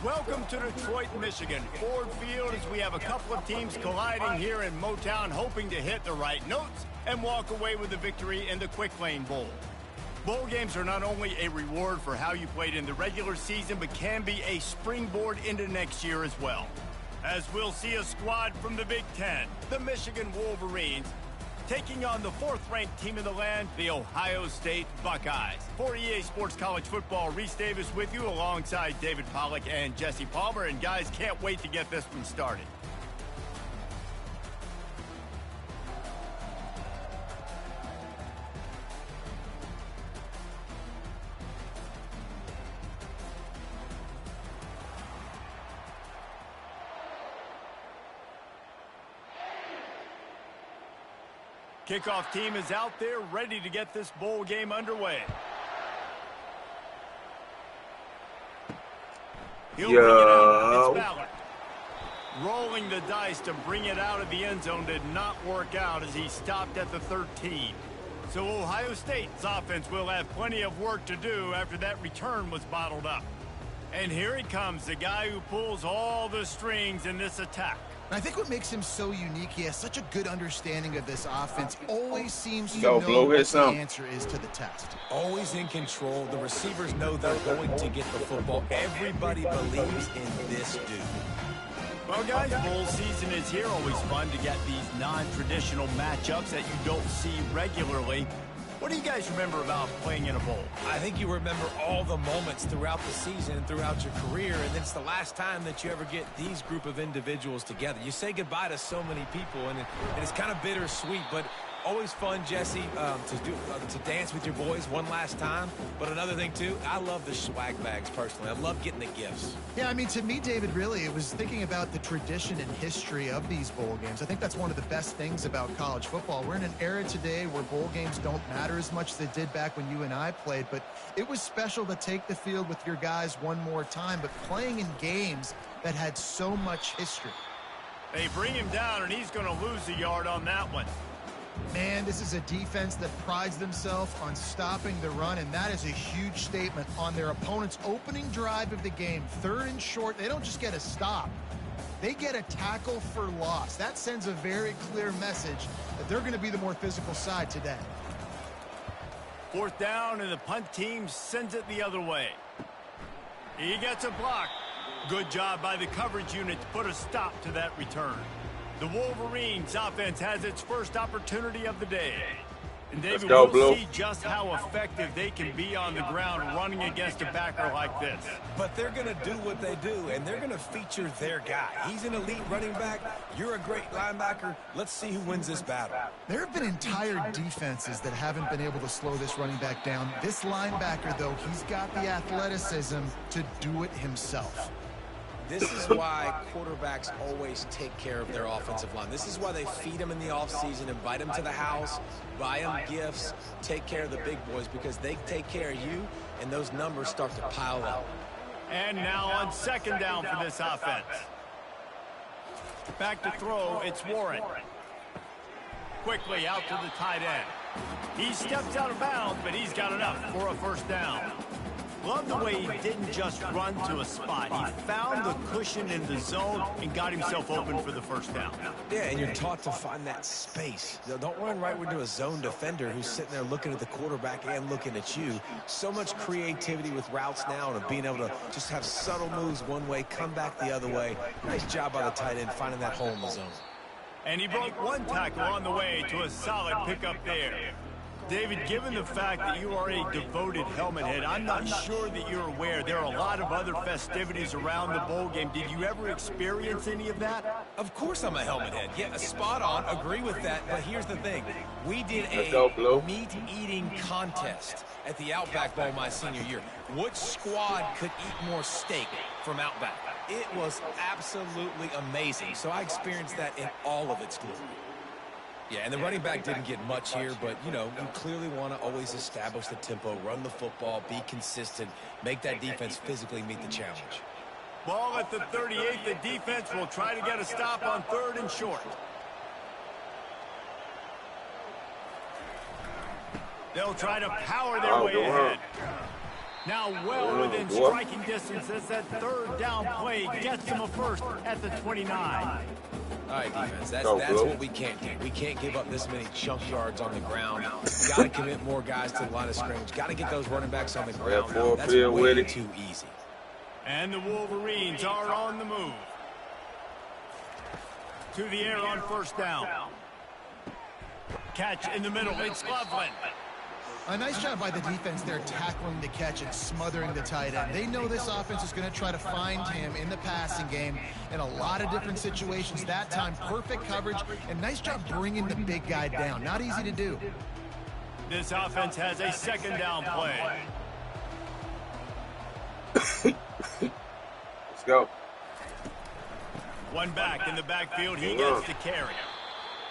Welcome to Detroit, Michigan. Ford Field, as we have a couple of teams colliding here in Motown, hoping to hit the right notes and walk away with a victory in the Quick Lane Bowl. Bowl games are not only a reward for how you played in the regular season, but can be a springboard into next year as well. As we'll see a squad from the Big Ten, the Michigan Wolverines, taking on the fourth-ranked team in the land, the Ohio State Buckeyes. For EA Sports College Football, Reese Davis with you alongside David Pollack and Jesse Palmer. And guys, can't wait to get this one started. Kickoff team is out there ready to get this bowl game underway. He'll bring it out. It's Ballard. Rolling the dice to bring it out of the end zone did not work out as he stopped at the 13. So Ohio State's offense will have plenty of work to do after that return was bottled up. And here he comes, the guy who pulls all the strings in this attack. I think what makes him so unique, he has such a good understanding of this offense. Always seems to know what the answer is to the test. Always in control. The receivers know they're going to get the football. Everybody believes in this dude. Well, guys, bowl season is here. Always fun to get these non-traditional matchups that you don't see regularly. What do you guys remember about playing in a bowl? I think you remember all the moments throughout the season and throughout your career, and it's the last time that you ever get these group of individuals together. You say goodbye to so many people, and it's kind of bittersweet, but always fun, Jesse, to dance with your boys one last time. But another thing, too, I love the swag bags, personally. I love getting the gifts. Yeah, I mean, to me, David, really, it was thinking about the tradition and history of these bowl games. I think that's one of the best things about college football. We're in an era today where bowl games don't matter as much as they did back when you and I played, but it was special to take the field with your guys one more time, but playing in games that had so much history. They bring him down, and he's going to lose a yard on that one. Man, this is a defense that prides themselves on stopping the run, and that is a huge statement on their opponent's opening drive of the game. 3rd and short, they don't just get a stop. They get a tackle for loss. That sends a very clear message that they're going to be the more physical side today. 4th down, and the punt team sends it the other way. He gets a block. Good job by the coverage unit to put a stop to that return. The Wolverines offense has its first opportunity of the day. And David, we'll see just how effective they can be on the ground running against a backer like this. But they're going to do what they do, and they're going to feature their guy. He's an elite running back. You're a great linebacker. Let's see who wins this battle. There have been entire defenses that haven't been able to slow this running back down. This linebacker, though, he's got the athleticism to do it himself. This is why quarterbacks always take care of their offensive line. This is why they feed them in the offseason, invite them to the house, buy them gifts, take care of the big boys, because they take care of you, and those numbers start to pile up. And now on 2nd down for this offense. Back to throw, it's Warren. Quickly out to the tight end. He steps out of bounds, but he's got enough for a 1st down. Love the way he didn't just run to a spot. He found the cushion in the zone and got himself open for the 1st down. Yeah, and you're taught to find that space. Don't run right into a zone defender who's sitting there looking at the quarterback and looking at you. So much creativity with routes now and being able to just have subtle moves one way, come back the other way. Nice job by the tight end finding that hole in the zone. And he broke one tackle on the way to a solid pickup there. David, given the fact that you are a devoted helmet head, I'm not sure that you're aware there are a lot of other festivities around the bowl game. Did you ever experience any of that? Of course I'm a helmet head. Yeah, spot on. Agree with that. But here's the thing. We did a meat-eating contest at the Outback Bowl my senior year. Which squad could eat more steak from Outback? It was absolutely amazing. So I experienced that in all of its glory. Yeah, and the running back didn't get much here, but, you know, you clearly want to always establish the tempo, run the football, be consistent, make that defense physically meet the challenge. Ball at the 38. The defense will try to get a stop on 3rd and short. They'll try to power their way ahead. Now well within striking distance as that 3rd down play gets them a first at the 29. All right, defense, that's what we can't do. We can't give up this many chunk yards on the ground. Got to commit more guys to the line of scrimmage. Got to get those running backs on the ground. That's way too easy. And the Wolverines are on the move. To the air on 1st down. Catch in the middle. It's Loveland. A nice job by the defense there tackling the catch and smothering the tight end. They know this offense is going to try to find him in the passing game in a lot of different situations. That time, perfect coverage, and nice job bringing the big guy down. Not easy to do. This offense has a 2nd down play. Let's go. One back in the backfield. He gets the carry.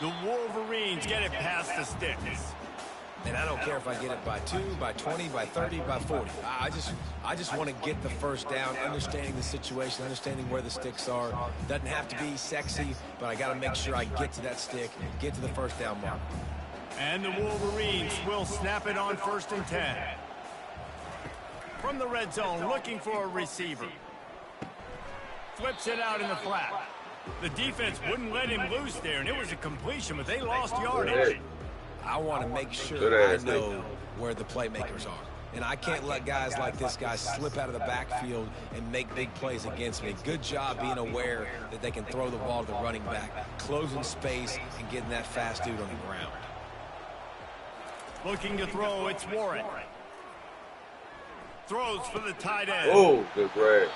The Wolverines get it past the sticks. And I don't care if I get it by 2, by 20, by 30, by 40. I just want to get the first down, understanding the situation, understanding where the sticks are. Doesn't have to be sexy, but I got to make sure I get to that stick, get to the 1st down mark. And the Wolverines will snap it on 1st and 10. From the red zone, looking for a receiver. Flips it out in the flat. The defense wouldn't let him loose there, and it was a completion, but they lost yardage. I want to make sure I know where the playmakers are. And I can't let guys like this guy slip out of the backfield and make big plays against me. Good job being aware that they can throw the ball to the running back, closing space, and getting that fast dude on the ground. Looking to throw, it's Warren. Throws for the tight end. Oh, good grab.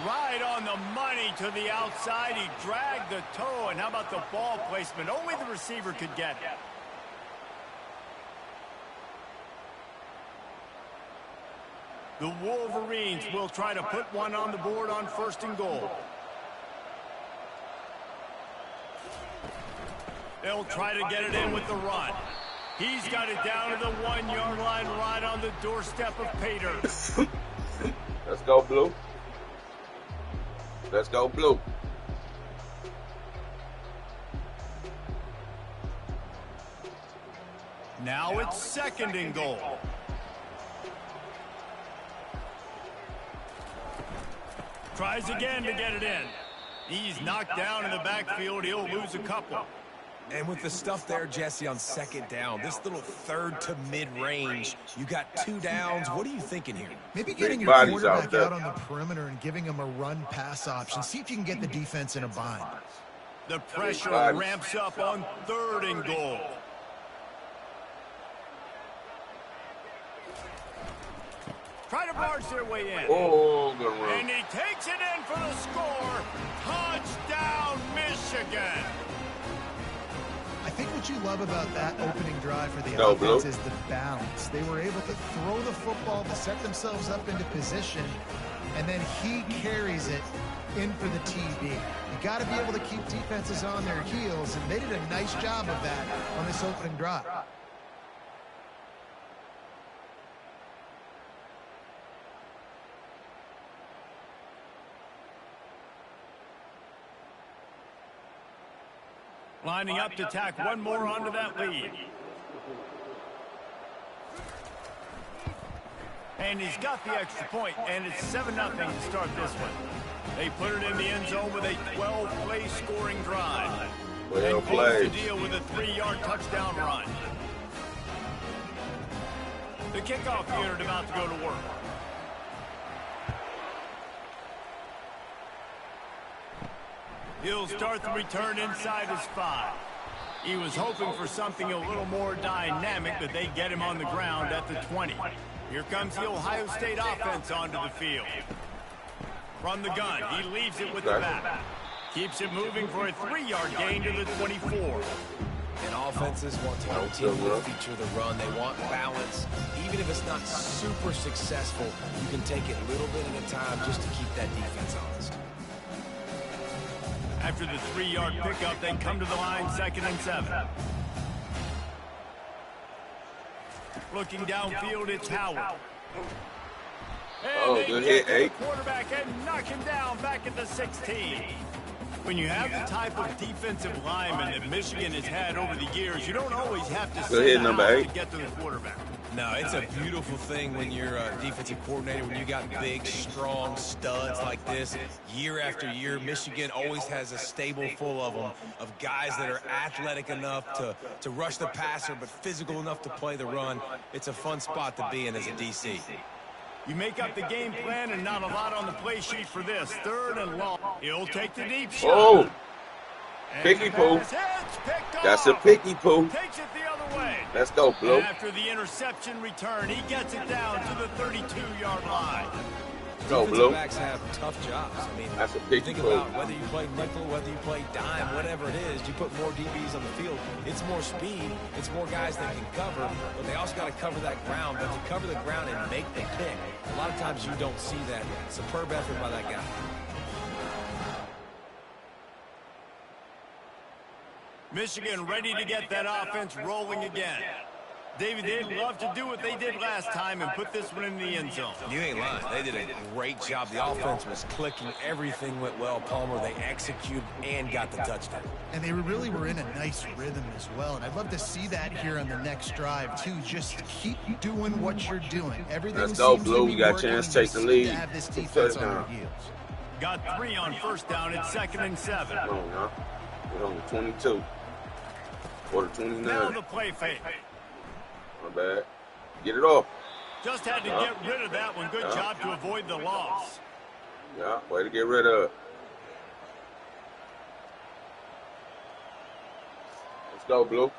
Right on the money to the outside. He dragged the toe, and how about the ball placement? Only the receiver could get it. The Wolverines will try to put one on the board on 1st and goal. They'll try to get it in with the run. He's got it down to the 1-yard line right on the doorstep of Pater. Let's go, Blue. Let's go, Blue. Now it's 2nd and goal. Tries again to get it in. He's knocked down in the backfield. He'll lose a couple. And with the stuff there, Jesse, on 2nd down, this little 3rd to mid-range, you got 2 downs. What are you thinking here? Maybe getting your quarterback out on the perimeter and giving him a run-pass option. See if you can get the defense in a bind. The pressure ramps up on 3rd and goal. Try to barge their way in. Oh, good run. And he takes it in for the score. Touchdown, Michigan. I think what you love about that opening drive for the offense is the balance. They were able to throw the football to set themselves up into position, and then he carries it in for the TD. You got to be able to keep defenses on their heels, and they did a nice job of that on this opening drive. Lining up to tack one more onto that lead. And he's got the extra point, and it's 7-0 to start this one. They put it in the end zone with a 12-play scoring drive. And close the deal with a 3-yard touchdown run. The kickoff unit about to go to work. He'll start the return inside his 5. He was hoping for something a little more dynamic, but they get him on the ground at the 20. Here comes the Ohio State offense onto the field. From the gun, he leaves it with the back. Keeps it moving for a 3-yard gain to the 24. And offenses want to continue to feature the run. They want balance. Even if it's not super successful, you can take it little bit at a time just to keep that defense honest. After the 3-yard pickup, they come to the line, 2nd and 7. Looking downfield, it's Howard. And they good get hit, to the quarterback and knock him down back at the 16. When you have the type of defensive lineman that Michigan has had over the years, you don't always have to sit out to get to the quarterback. No, it's a beautiful thing when you're a defensive coordinator, when you got big, strong studs like this. Year after year, Michigan always has a stable full of them, of guys that are athletic enough to rush the passer, but physical enough to play the run. It's a fun spot to be in as a DC. You make up the game plan and not a lot on the play sheet for this. 3rd and long. He'll take the deep shot. Oh, picky poo. That's a picky poo. Takes it the other way. Let's go, Blue. After the interception return, he gets it down to the 32-yard line. Go, Blue. Backs have tough jobs. I mean, that's a picky think poo. about whether you play nickel, whether you play dime, whatever it is, you put more DBs on the field. It's more speed. It's more guys that can cover, but they also got to cover that ground. But to cover the ground and make the pick, a lot of times you don't see that. Superb effort by that guy. Michigan ready to get that offense rolling again. David, they'd love to do what they did last time and put this one in the end zone. You ain't lying. They did a great job. The offense was clicking. Everything went well. Palmer, they executed and got the touchdown. And they really were in a nice rhythm as well. And I'd love to see that here on the next drive, too. Just keep doing what you're doing. Everything Let's go, seems Blue. to be We got a working. chance to take the lead. To have this defense on their heels. Got 3 on 1st down. It's 2nd and 7. Come on, now. We're on the 22. Or the 29. Now the play fake. My bad. Get it off. Just had to get rid of that one. Good job to avoid the loss. Yeah, way to get rid of it. Let's go, Blue.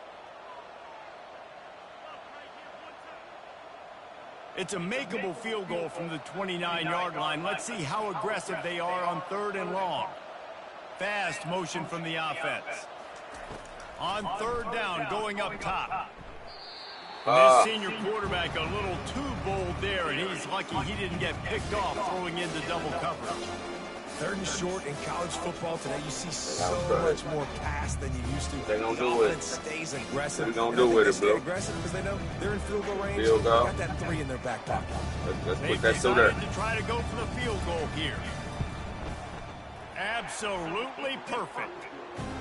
It's a makeable field goal from the 29-yard line. Let's see how aggressive they are on 3rd and long. Fast motion from the offense. On 3rd down, going up top. This senior quarterback a little too bold there, and he's lucky he didn't get picked off throwing into double coverage. 3rd and short in college football today, you see so much more pass than you used to. They don't the do it. offense stays aggressive. They don't do with it, bro. Aggressive because they know they're in field goal range. Field goal. They got that 3 in their back pocket. Let's They put that so there. decided to try to go for the field goal here. Absolutely perfect.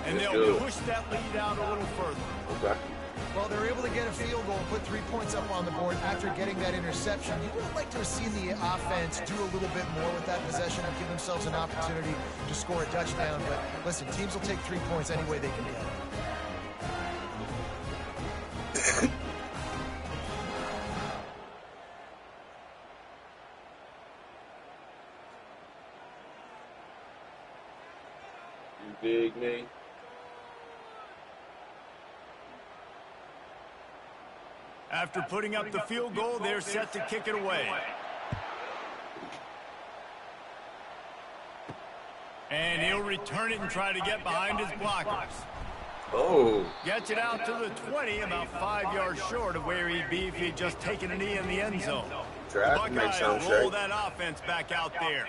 And they'll push that lead out a little further. Okay. Well, they're able to get a field goal and put 3 points up on the board after getting that interception. You would have liked to have seen the offense do a little bit more with that possession and give themselves an opportunity to score a touchdown. But listen, teams will take 3 points any way they can get it. You dig me? After putting up the field goal, they're set to kick it away. And he'll return it and try to get behind his blockers. Oh. Gets it out to the 20, about 5 yards short of where he'd be if he'd just taken a knee in the end zone. The Buckeyes roll that offense back out there.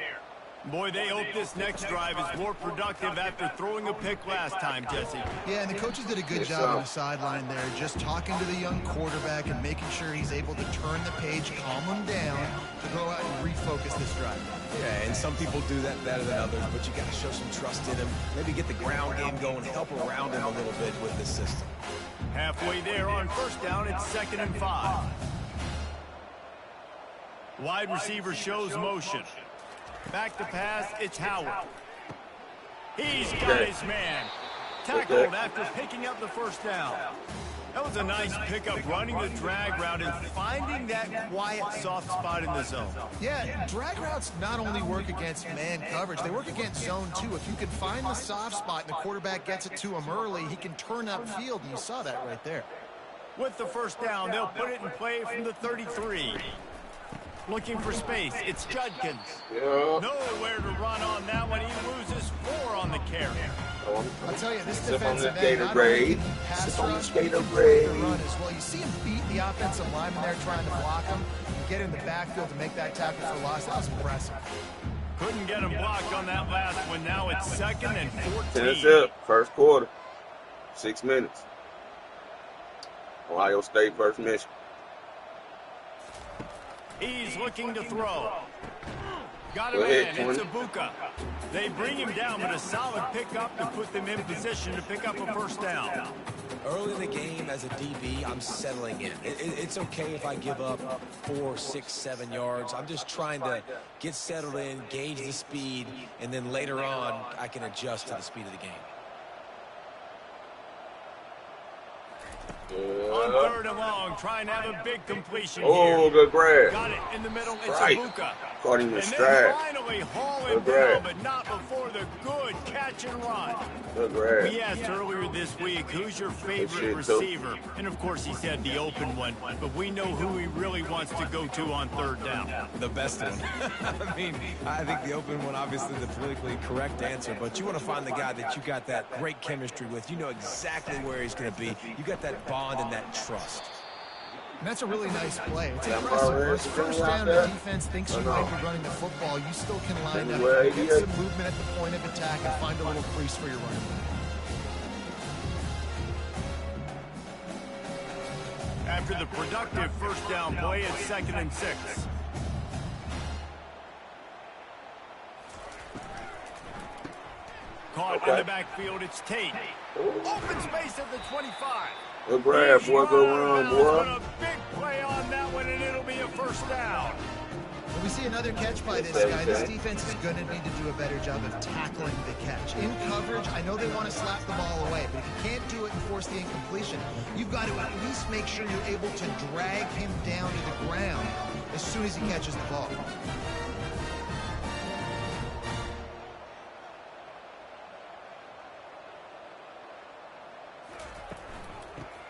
Boy, they hope this next drive is more productive after throwing a pick last time, Jesse. Yeah, and the coaches did a good job on the sideline there, just talking to the young quarterback and making sure he's able to turn the page, calm him down, to go out and refocus this drive. Yeah, and some people do that better than others, but you got to show some trust in him. Maybe get the ground game going, help around him a little bit with this system. Halfway there on 1st down, it's 2nd and 5. Wide receiver shows motion. Back to pass, it's Howard. He's got his man. Tackled after picking up the 1st down. That was a nice pickup, running the drag route and finding that quiet, soft spot in the zone. Yeah, drag routes not only work against man coverage, they work against zone too. If you can find the soft spot and the quarterback gets it to him early, he can turn upfield, and you saw that right there. With the first down, they'll put it in play from the 33. Looking for space, it's Judkins. Yeah. Nowhere to run on that one. He loses 4 on the carry. I'll tell you, this Sip on defensive the end, not only Gatorade. can he pass Sip on the rush, but he can Gatorade. the run as well. You see him beat the offensive lineman there trying to block him, get in the backfield to make that tackle for loss. That was impressive. Couldn't get him blocked on that last one. Now it's 2nd and 14. 10 zip, first quarter. 6 minutes. Ohio State versus Michigan. He's looking to throw. Got him Go ahead, in. It's 20. Ibuka. They bring him down, but a solid pickup to put them in position to pick up a first down. Early in the game, as a DB, I'm settling in. It's okay if I give up 4, 6, 7 yards. I'm just trying to get settled in, gauge the speed, and then later on, I can adjust to the speed of the game. On 3rd and long, trying to have a big completion Oh, here. good grab. Got it in the middle. It's Right. Ibuka. Caught him in And stride. they finally haul him Good grab. down, but not before the good catch and run. Good grab. We asked earlier this week, who's your favorite shit, too. receiver? And of course he said the open one, but we know who he really wants to go to on 3rd down. The best one. I mean, I think the open one, obviously the politically correct answer, but you want to find the guy that you got that great chemistry with. You know exactly where he's going to be. You got that bond and that trust. And that's a really nice play. It's Yeah, impressive. bro, Once it's first out down, the there. defense thinks you No. might be running the football. You still can line up, Anyway, get yeah. some movement at the point of attack, and find a little crease for your running back. After the productive first down play, it's 2nd and 6. Caught in the backfield, it's Tate. Open space at the 25. Good grab, boy. Go run, boy. A big play on that one, and it'll be a first down. When we see another catch by this guy, this defense is going to need to do a better job of tackling the catch. In coverage, I know they want to slap the ball away, but if you can't do it and force the incompletion, you've got to at least make sure you're able to drag him down to the ground as soon as he catches the ball.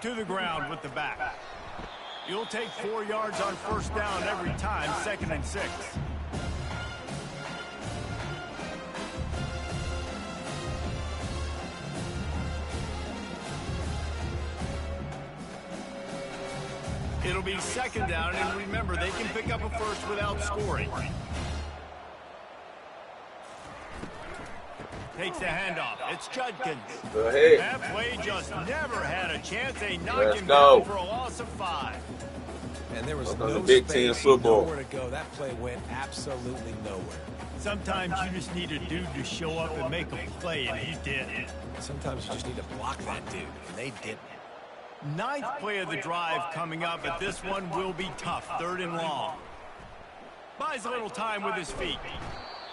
To the ground with the back. You'll take 4 yards on first down every time, 2nd and 6. It'll be 2nd down, and remember, they can pick up a first without scoring. Takes the handoff. It's Judkins. Go ahead. That play just never had a chance. They knock Let's him go. down for a loss of 5. And there was Welcome no to Big Ten space, football. nowhere to go. That play went absolutely nowhere. Sometimes you just need a dude to show up and make a play, and he did. Sometimes you just need to block that dude, and they didn't. 9th play of the drive coming up, but this one will be tough. 3rd and long. Buys a little time with his feet.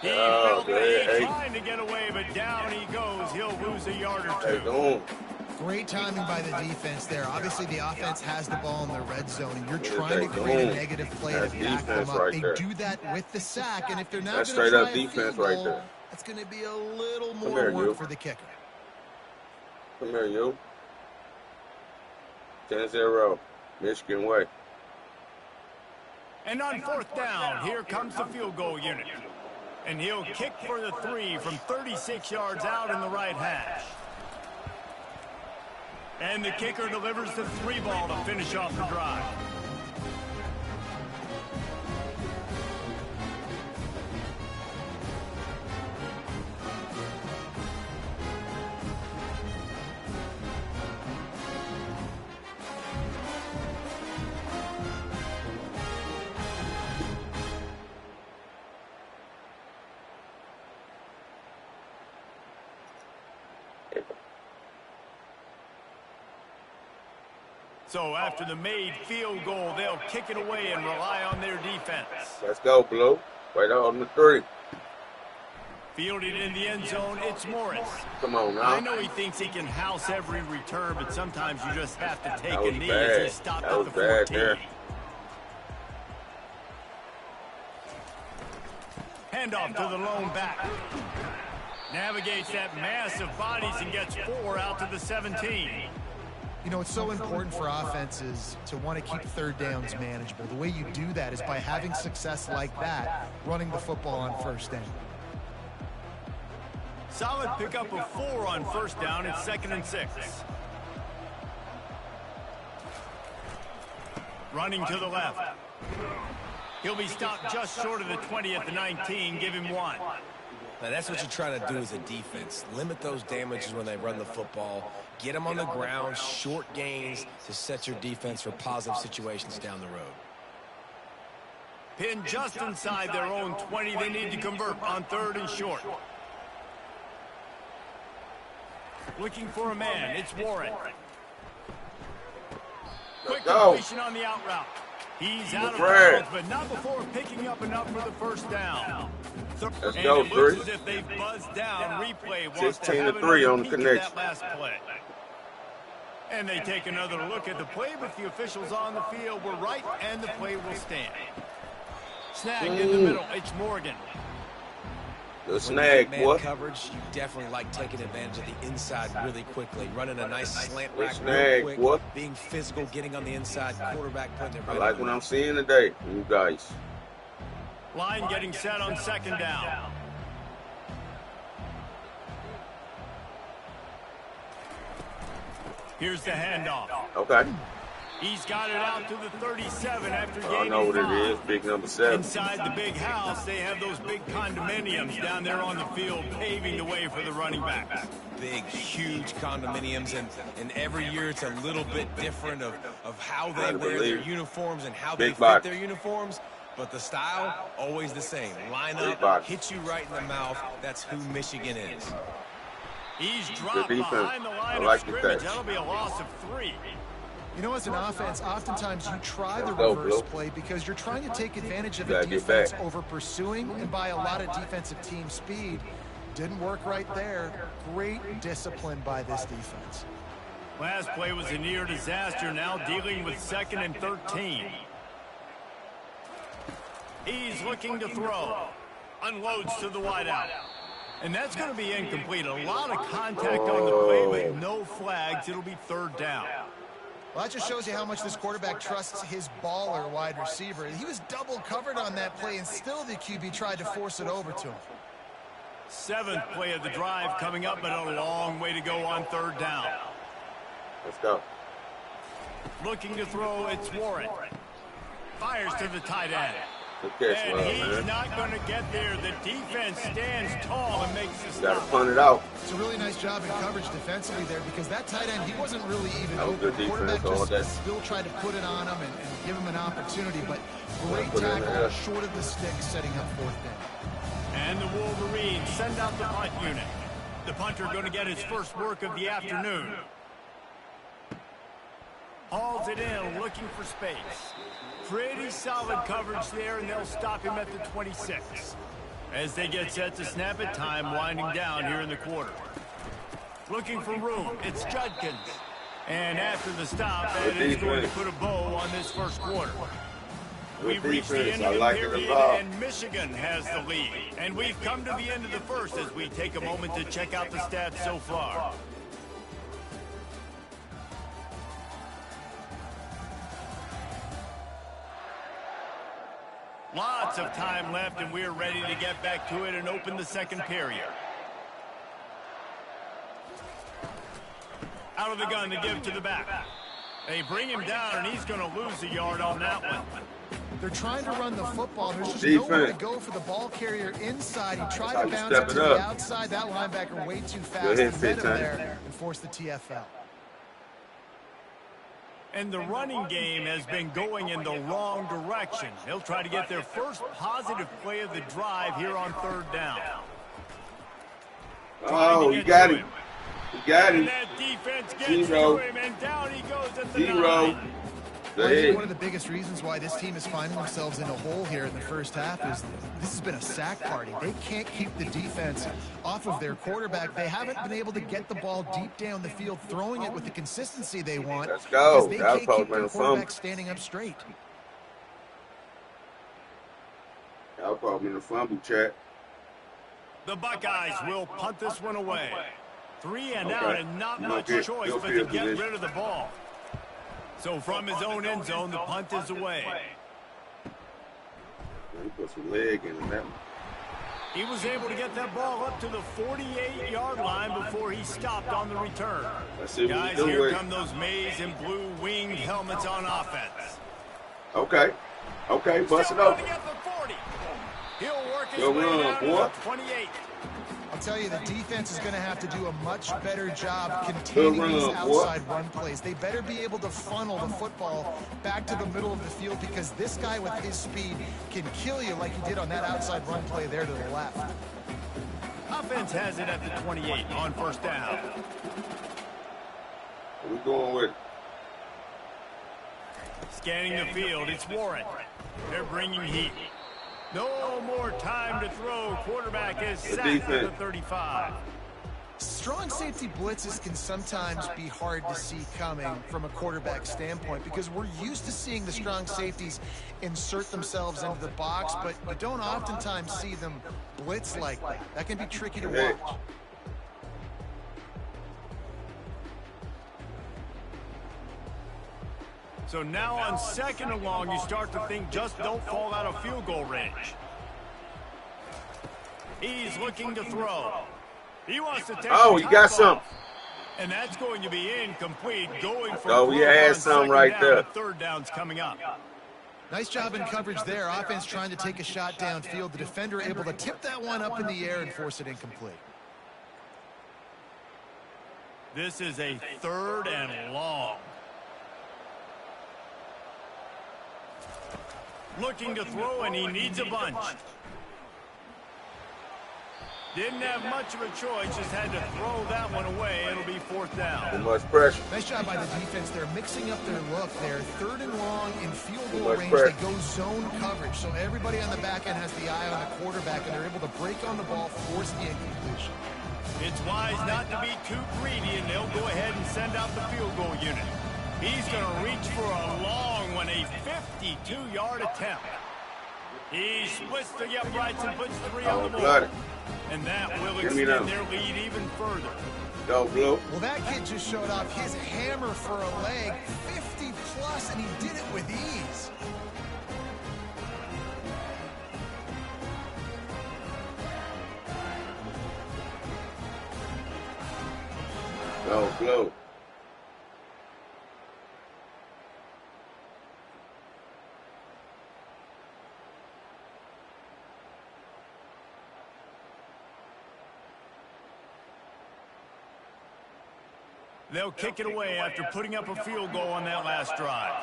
He felt good. trying to get away, but down he goes. He'll lose a yard or Hey, 2. go on. Great timing by the defense there. Obviously, the offense has the ball in the red zone, and you're Yeah, trying to they create a don't. negative play That's to back them defense up. right They there. do that with the sack, and if they're not That's going to straight try up a defense field right goal, there. it's going to be a little more here, work you. for the kicker. Come here, you. 10-0. Michigan way. And on 4th down, here comes the field goal unit. And he'll kick for the 3 from 36 yards out in the right hash. And the kicker delivers the 3 ball to finish off the drive. So after the made field goal, they'll kick it away and rely on their defense. Let's go, Blue. Right on the 3. Fielded in the end zone, it's Morris. Come on now. I know he thinks he can house every return, but sometimes you just have to take a knee bad. as he stopped That at was the bad 14. there. Handoff to the lone back. Navigates that mass of bodies and gets 4 out to the 17. You know, it's so important for offenses to want to keep third downs manageable. The way you do that is by having success like that, running the football on first down. Solid pickup of 4 on first down. It's 2nd and 6. Running to the left. He'll be stopped just short of the 20 at the 19. Give him 1. Now, that's what you try to do as a defense. Limit those damages when they run the football. Get them on the ground, short gains to set your defense for positive situations down the road. Pinned just inside their own 20. They need to convert on 3rd and short. Looking for a man. It's Warren. Quick completion on the out route. He's out of bounds, but not before picking up enough for the first down. Let's go, 3. Looks as if they've buzzed down. Replay wants to have 16-3 on the connection. that last play. And they take another look at the play, but the officials on the field were right, and the play will stand. Snagged in the middle. It's Morgan. The snag, man coverage, you definitely like taking advantage of the inside really quickly. Running a nice slant rack real quick. Being physical, getting on the inside. Quarterback putting it right. I like what I'm seeing today, you guys. Line getting set on 2nd down. Here's the handoff. Okay. He's got it out to the 37 after gaining 5. I know what it is, big number 7. Inside the big house, they have those big condominiums down there on the field paving the way for the running backs. Big, huge condominiums, and every year it's a little bit different of how they wear their uniforms and how they fit their uniforms. But the style, always the same. Line up, hit you right in the mouth. That's who Michigan is. He's dropped behind the line of scrimmage. That'll be a loss of 3. You know, as an offense, oftentimes you try the reverse play because you're trying to take advantage of a defense over pursuing and by a lot of defensive team speed. Didn't work right there. Great discipline by this defense. Last play was a near disaster, now dealing with 2nd and 13. He's looking to throw. Unloads to the wideout. And that's going to be incomplete. A lot of contact on the play, but no flags. It'll be 3rd down. Well, that just shows you how much this quarterback trusts his baller wide receiver. He was double covered on that play, and still the QB tried to force it over to him. 7th play of the drive coming up, but a long way to go on 3rd down. Let's go. Looking to throw, it's Warren. Fires to the tight end. And he's not going to get there. The defense stands tall and makes the stop. Got to punt it out. It's a really nice job in coverage defensively there because that tight end, he wasn't really even open. The quarterback just still tried to put it on him and give him an opportunity, but great tackle short of the stick, setting up 4th down. And the Wolverines send out the punt unit. The punter going to get his first work of the afternoon. Hauls it in, looking for space. Pretty solid coverage there, and they'll stop him at the 26. As they get set to snap it, time winding down here in the quarter. Looking for room, it's Judkins. And after the stop, that is going to put a bow on this first quarter. We've reached the end of the period, and Michigan has the lead. And we've come to the end of the first as we take a moment to check out the stats so far. Lots of time left, and we're ready to get back to it and open the 2nd period. Out of the gun to give to the back. They bring him down, and he's going to lose a yard on that one. They're trying to run the football. There's just nowhere to go for the ball carrier inside. He tried to bounce it to the outside. That linebacker way too fast. He met him there and forced the TFL. And the running game has been going in the wrong direction. They'll try to get their first positive play of the drive here on 3rd down. Oh, you got him. You got him. And that defense gets to him, and down he goes at the 9. Well, I think one of the biggest reasons why this team is finding themselves in a hole here in the first half is this has been a sack party. They can't keep the defense off of their quarterback. They haven't been able to get the ball deep down the field, throwing it with the consistency they want. Let's go. Because they can't keep their quarterback standing up straight. Y'all probably in the fumble chat. The Buckeyes will punt this one away. 3 and out, and not much choice but to get rid of the ball. So from his own end zone, the punt is away. He put some leg in that one. He was able to get that ball up to the 48-yard line before he stopped on the return. Guys, here come those maize and blue winged helmets on offense. Okay, bust it open. He'll work his way down to the 28. I'll tell you, the defense is going to have to do a much better job containing these outside run plays. They better be able to funnel the football back to the middle of the field, because this guy with his speed can kill you like he did on that outside run play there to the left. Offense has it at the 28 on first down. What are we going with? Scanning the field, it's Warren. They're bringing heat. No more time to throw. Quarterback is sacked at the 35. Strong safety blitzes can sometimes be hard to see coming from a quarterback standpoint, because we're used to seeing the strong safeties insert themselves into the box, but you don't oftentimes see them blitz like that. That can be tricky to watch. So now on 2nd and long, you start to think just don't fall out of field goal range. He's looking to throw. He wants to take he got some. And that's going to be incomplete. Going for we had some right there. The 3rd down's coming up. Nice job in coverage there. Offense trying to take a shot downfield. The defender able to tip that one up in the air and force it incomplete. This is a 3rd and long. Looking to throw, and he needs a bunch. Didn't have much of a choice, just had to throw that one away. It'll be 4th down. Too much pressure. Nice job by the defense. They're mixing up their look there. 3rd and long in field goal range. They go zone coverage, so everybody on the back end has the eye on the quarterback, and they're able to break on the ball, force the incompletion. It's wise not to be too greedy, and they'll go ahead and send out the field goal unit. He's going to reach for a long one, a 52-yard attempt. He splits the uprights and puts 3 on the board. And that will extend their lead even further. Go, Blue. Well, that kid just showed off his hammer for a leg, 50-plus, and he did it with ease. Go, Blue. They'll kick it away after putting up a field goal on that last drive.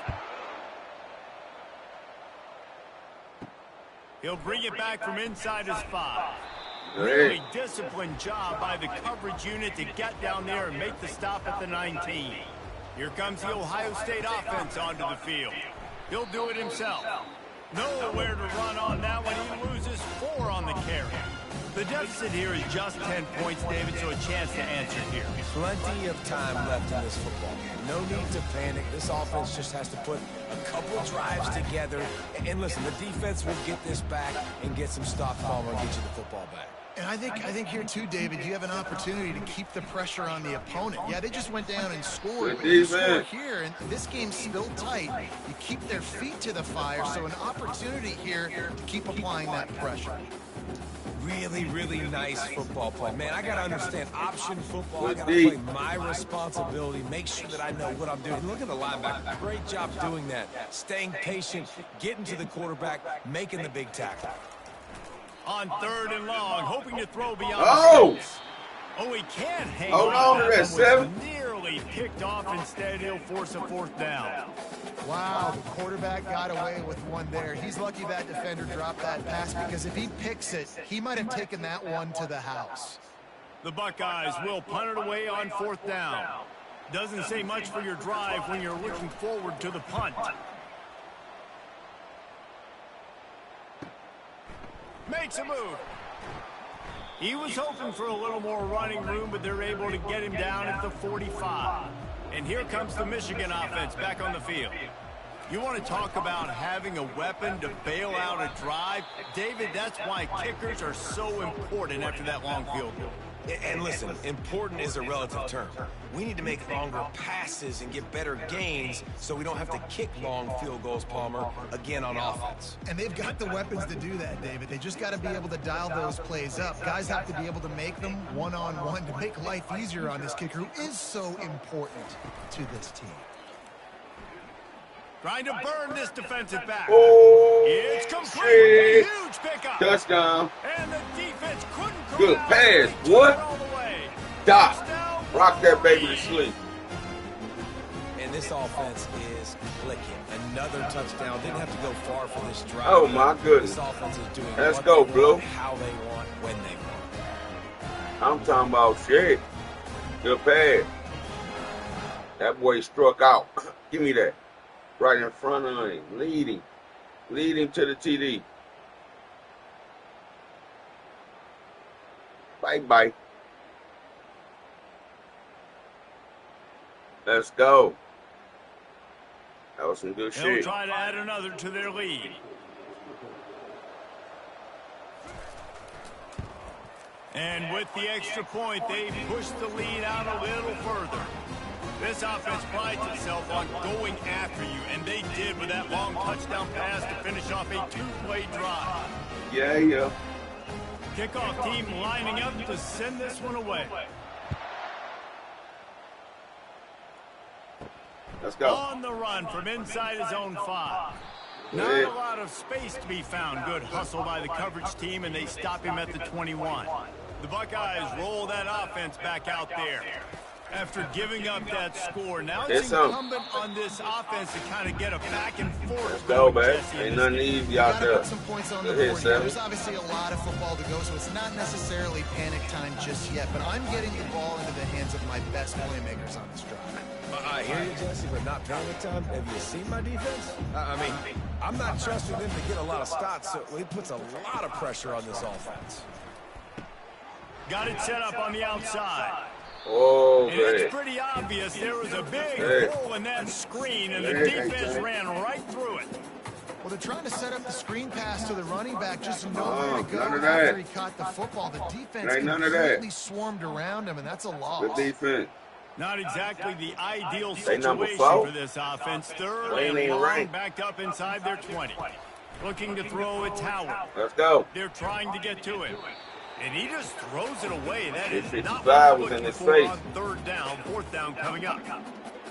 He'll bring it back from inside his 5. Really disciplined job by the coverage unit to get down there and make the stop at the 19. Here comes the Ohio State offense onto the field. He'll do it himself. Nowhere to run on that one. He loses 4 on the carry. The deficit here is just 10 points, David, so a chance to answer here. Plenty of time left in this football game. No need to panic. This offense just has to put a couple drives together. And listen, the defense will get this back and get some stops ball and get you the football back. And I think here too, David, you have an opportunity to keep the pressure on the opponent. Yeah, they just went down and scored. But you score here, and this game's still tight. You keep their feet to the fire, so an opportunity here to keep applying that pressure. Really, really nice football play. Man, I got to understand option football. I got to play my responsibility, make sure that I know what I'm doing. Look at the linebacker. Great job doing that. Staying patient, getting to the quarterback, making the big tackle. On 3rd and long, hoping to throw beyond the sticks. Oh, he can't hang on to that 7. Nearly picked off. Instead, he'll force a 4th down. Wow, the quarterback got away with one there. He's lucky that defender dropped that pass, because if he picks it, he might have taken that one to the house. The Buckeyes will punt it away on 4th down. Doesn't say much for your drive when you're looking forward to the punt. Makes a move. He was hoping for a little more running room, but they're able to get him down at the 45. And here comes the Michigan offense back on the field. You want to talk about having a weapon to bail out a drive? David, that's why kickers are so important after that long field goal. And listen, important is a relative term. We need to make longer passes and get better gains so we don't have to kick long field goals, Palmer, again on offense. And they've got the weapons to do that, David. They just got to be able to dial those plays up. Guys have to be able to make them one-on-one to make life easier on this kicker who is so important to this team. Trying to burn this defensive back. Oh, it's complete. shit. Huge pickup. Touchdown. And the defense couldn't Good pass, what? Dot. Rock that baby to sleep. And this offense is clicking. Another touchdown. Didn't have to go far for this drive. Oh, my goodness. This offense is doing Let's what go, they Blue. want, how they want, when they want. I'm talking about shit. Good pass. That boy struck out. Give me that. Right in front of him. Lead him. Lead him to the TD. Bye-bye. Let's go. That was some good They'll shit. try to add another to their lead. And with the extra point, they push the lead out a little further. This offense prides itself on going after you, and they did with that long touchdown pass to finish off a two-play drive. Yeah. Kickoff team lining up to send this one away. Let's go. On the run from inside his own 5. Not a lot of space to be found. Good hustle by the coverage team, and they stop him at the 21. The Buckeyes roll that offense back out there. After giving up that score, now it's incumbent on this offense to kind of get a back and forth. Let's go, man. Ain't nothing easy out there. Put some points on the board here. There's obviously a lot of football to go, so it's not necessarily panic time just yet. But I'm getting the ball into the hands of my best playmakers on this drive. I hear you, Jesse, but not panic time. Have you seen my defense? I mean, I'm not trusting them to get a lot of stops, so it puts a lot of pressure on this offense. Got it set up on the outside. Oh, and it's pretty obvious there was a big hole in that screen, and the defense ran right through it. Well, they're trying to set up the screen pass to the running back, just nowhere to go after he caught the football. The defense completely swarmed around him, and that's a loss. Good defense. Not exactly the ideal situation for this offense. Third and long, backed up inside their 20. Looking to throw it Howard. Let's go. They're trying to get to him. And he just throws it away. That is not what what was in his for face. on third down, fourth down coming up.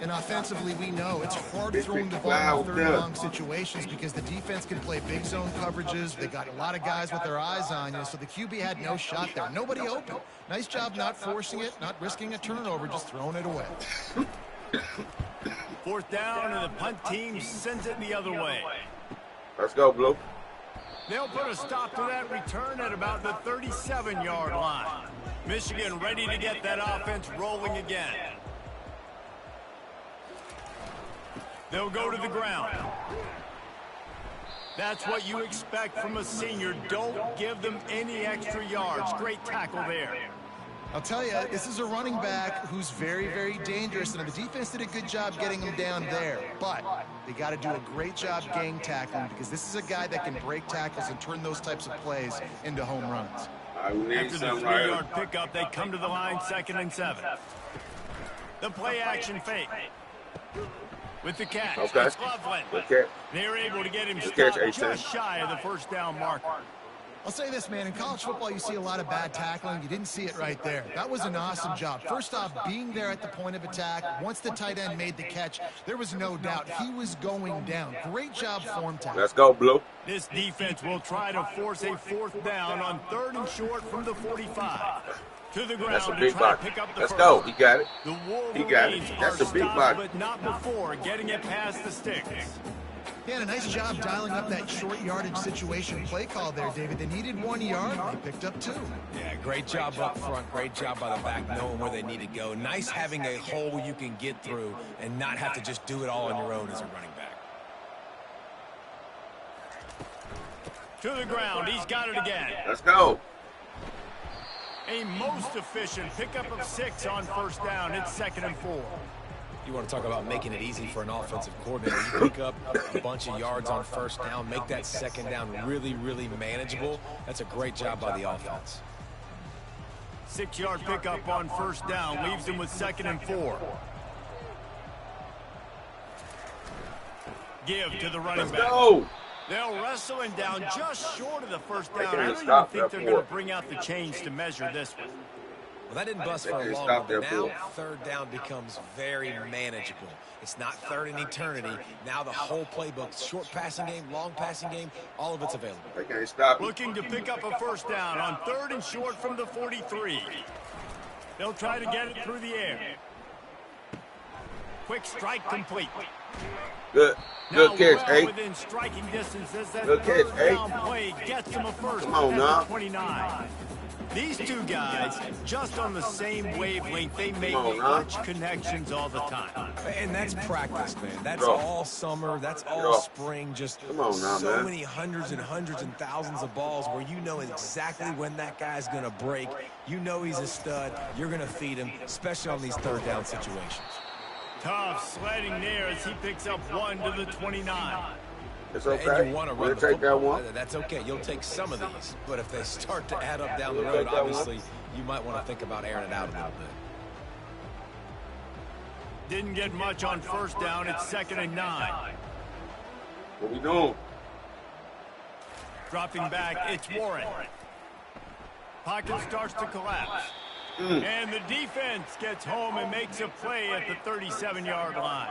And offensively, we know it's hard throwing the ball in third and long situations because the defense can play big zone coverages. They got a lot of guys with their eyes on you, so the QB had no shot there. Nobody open. Nice job not forcing it, not risking a turnover, just throwing it away. Fourth down, and the punt team sends it the other way. Let's go, Blue. They'll put a stop to that return at about the 37-yard line. Michigan ready to get that offense rolling again. They'll go to the ground. That's what you expect from a senior. Don't give them any extra yards. Great tackle there. I'll tell you, this is a running back who's very, very dangerous, and the defense did a good job getting him down there. But they got to do a great job gang tackling because this is a guy that can break tackles and turn those types of plays into home runs. After the 3-yard pickup, they come to the line, 2nd and 7. The play action fake. With the catch, it's Loveland. They're able to get him stopped just shy of the first down marker. I'll say this, man. In college football, you see a lot of bad tackling. You didn't see it right there. That was an awesome job. First off, being there at the point of attack. Once the tight end made the catch, there was no doubt he was going down. Great job form tackle. Let's go, Blue. This defense will try to force a fourth down on 3rd and short from the 45. To the ground. That's a big box. Let's go. He got it. The He got it. That's a big box. But not before getting it past the sticks. Yeah, and a nice job dialing up that short yardage situation play call there, David. They needed 1 yard. They picked up 2. Yeah, great job up front. Great job by the back knowing where they need to go. Nice having a hole you can get through and not have to just do it all on your own as a running back. To the ground. He's got it again. Let's go. A most efficient pickup of 6 on first down. It's 2nd and 4. You want to talk about making it easy for an offensive coordinator. You pick up a bunch of yards on first down, make that 2nd down really, really manageable. That's a great job by the offense. 6-yard pickup on first down leaves him with 2nd and 4. Give to the running back. Let's go. They'll wrestle him down just short of the first down. I can't don't even stop think that they're for going it. to bring out the chains to measure this one. Well, that didn't bust for can't long, stop but there, now Phil. 3rd down becomes very manageable. It's not 3rd and eternity. Now the whole playbook, short passing game, long passing game, all of it's available. They can't stop it. Looking to pick up a first down on 3rd and short from the 43. They'll try to get it through the air. Quick strike complete. Good Now catch, well hey. within striking distance as that Good catch, 3rd hey. down play gets them a first Come on at now. the 29. These two guys, just on the same wavelength, they make Come on now. clutch connections all the time. And that's practice, man. That's Bro. all summer. That's all Bro. spring. Just Come on now, so man. many hundreds and hundreds and thousands of balls where you know exactly when that guy's going to break. You know he's a stud. You're going to feed him, especially on these 3rd down situations. Tough sledding there as he picks up 1 to the 29. It's And okay. you want to We'll run the take that football. one. That's okay. You'll take some of these. But if they start to add up down the We'll road, take that one. obviously, you might want to think about airing it out a little bit. Didn't get much on first down. It's 2nd and 9. What we doing? Dropping back, it's Warren. Pocket starts to collapse. And the defense gets home and makes a play at the 37-yard line.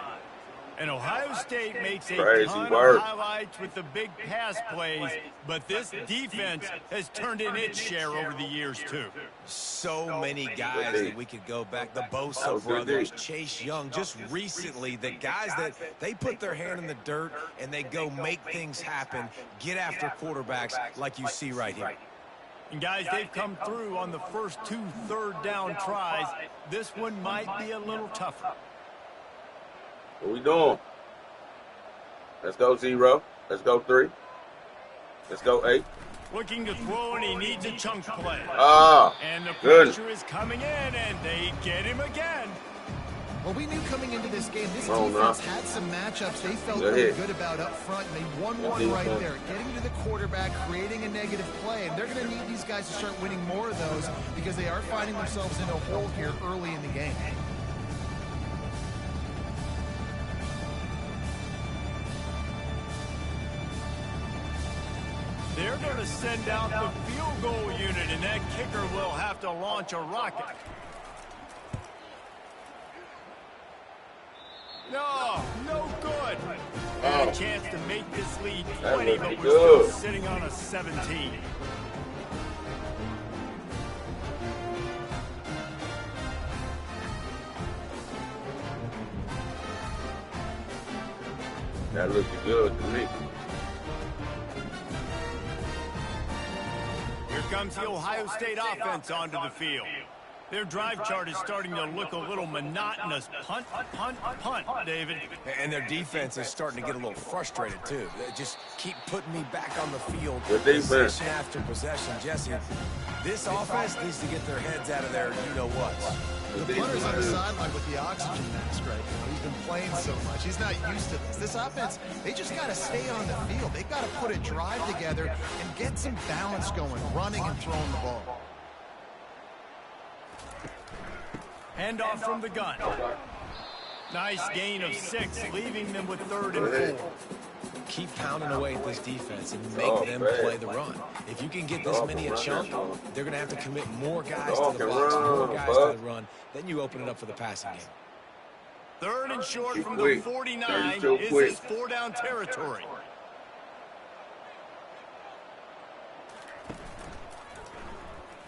And Ohio State makes a Crazy ton work. of highlights with the big pass plays, but this defense has turned in its share over the years, too. So many guys that we could go back. The Bosa brothers, Chase Young, just recently, the guys that they put their hand in the dirt and they go make things happen, get after quarterbacks like you see right here. And guys, they've come through on the first 2 3rd down tries. This one might be a little tougher. What we doing? Let's go 0. Let's go 3. Let's go 8. Looking to throw, and he needs a chunk play. Ah, And the good. pressure is coming in, and they get him again. Well, we knew coming into this game, this Oh, defense no. had some matchups they felt Good really hit. good about up front, and they won Good one right defense. there, getting to the quarterback, creating a negative play, and they're going to need these guys to start winning more of those because they are finding themselves in a hole here early in the game. They're going to send out the field goal unit, and that kicker will have to launch a rocket. No, no good. Had a chance to make this lead That 20, would but be we're still good. sitting on a 17. That looks good to me. Here comes the Ohio State offense onto the field. Their drive chart is starting to look a little monotonous. Punt, punt, punt, David. And their defense is starting to get a little frustrated, too. They just keep putting me back on the field. Good defense. Possession after possession. Jesse, this offense needs to get their heads out of there. You-know-what. The punter's on the sideline with the oxygen mask right now. He's been playing so much. He's not used to this. This offense, they just got to stay on the field. They've got to put a drive together and get some balance going, running and throwing the ball. Handoff from the gun. Nice gain of 6, leaving them with 3rd and 4. Keep pounding away at this defense and make Oh, them man. play the run. If you can get this many a chunk, they're going to have to commit more guys to the can box, more run, guys bud. to the run. Then you open it up for the passing game. 3rd and short Too from quick. the 49 Third too is quick. his 4-down territory.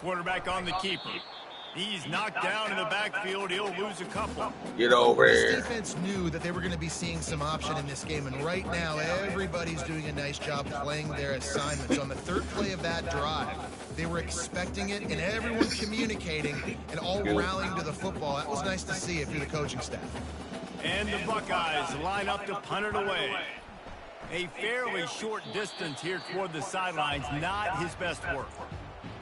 Quarterback on the keeper. He's knocked down in the backfield. He'll lose a couple. Get over This here. defense knew that they were going to be seeing some option in this game, and right now everybody's doing a nice job playing their assignments. On the third play of that drive, they were expecting it, and everyone communicating and all rallying to the football. That was nice to see if you're the coaching staff. And the Buckeyes line up to punt it away. A fairly short distance here toward the sidelines, not his best work.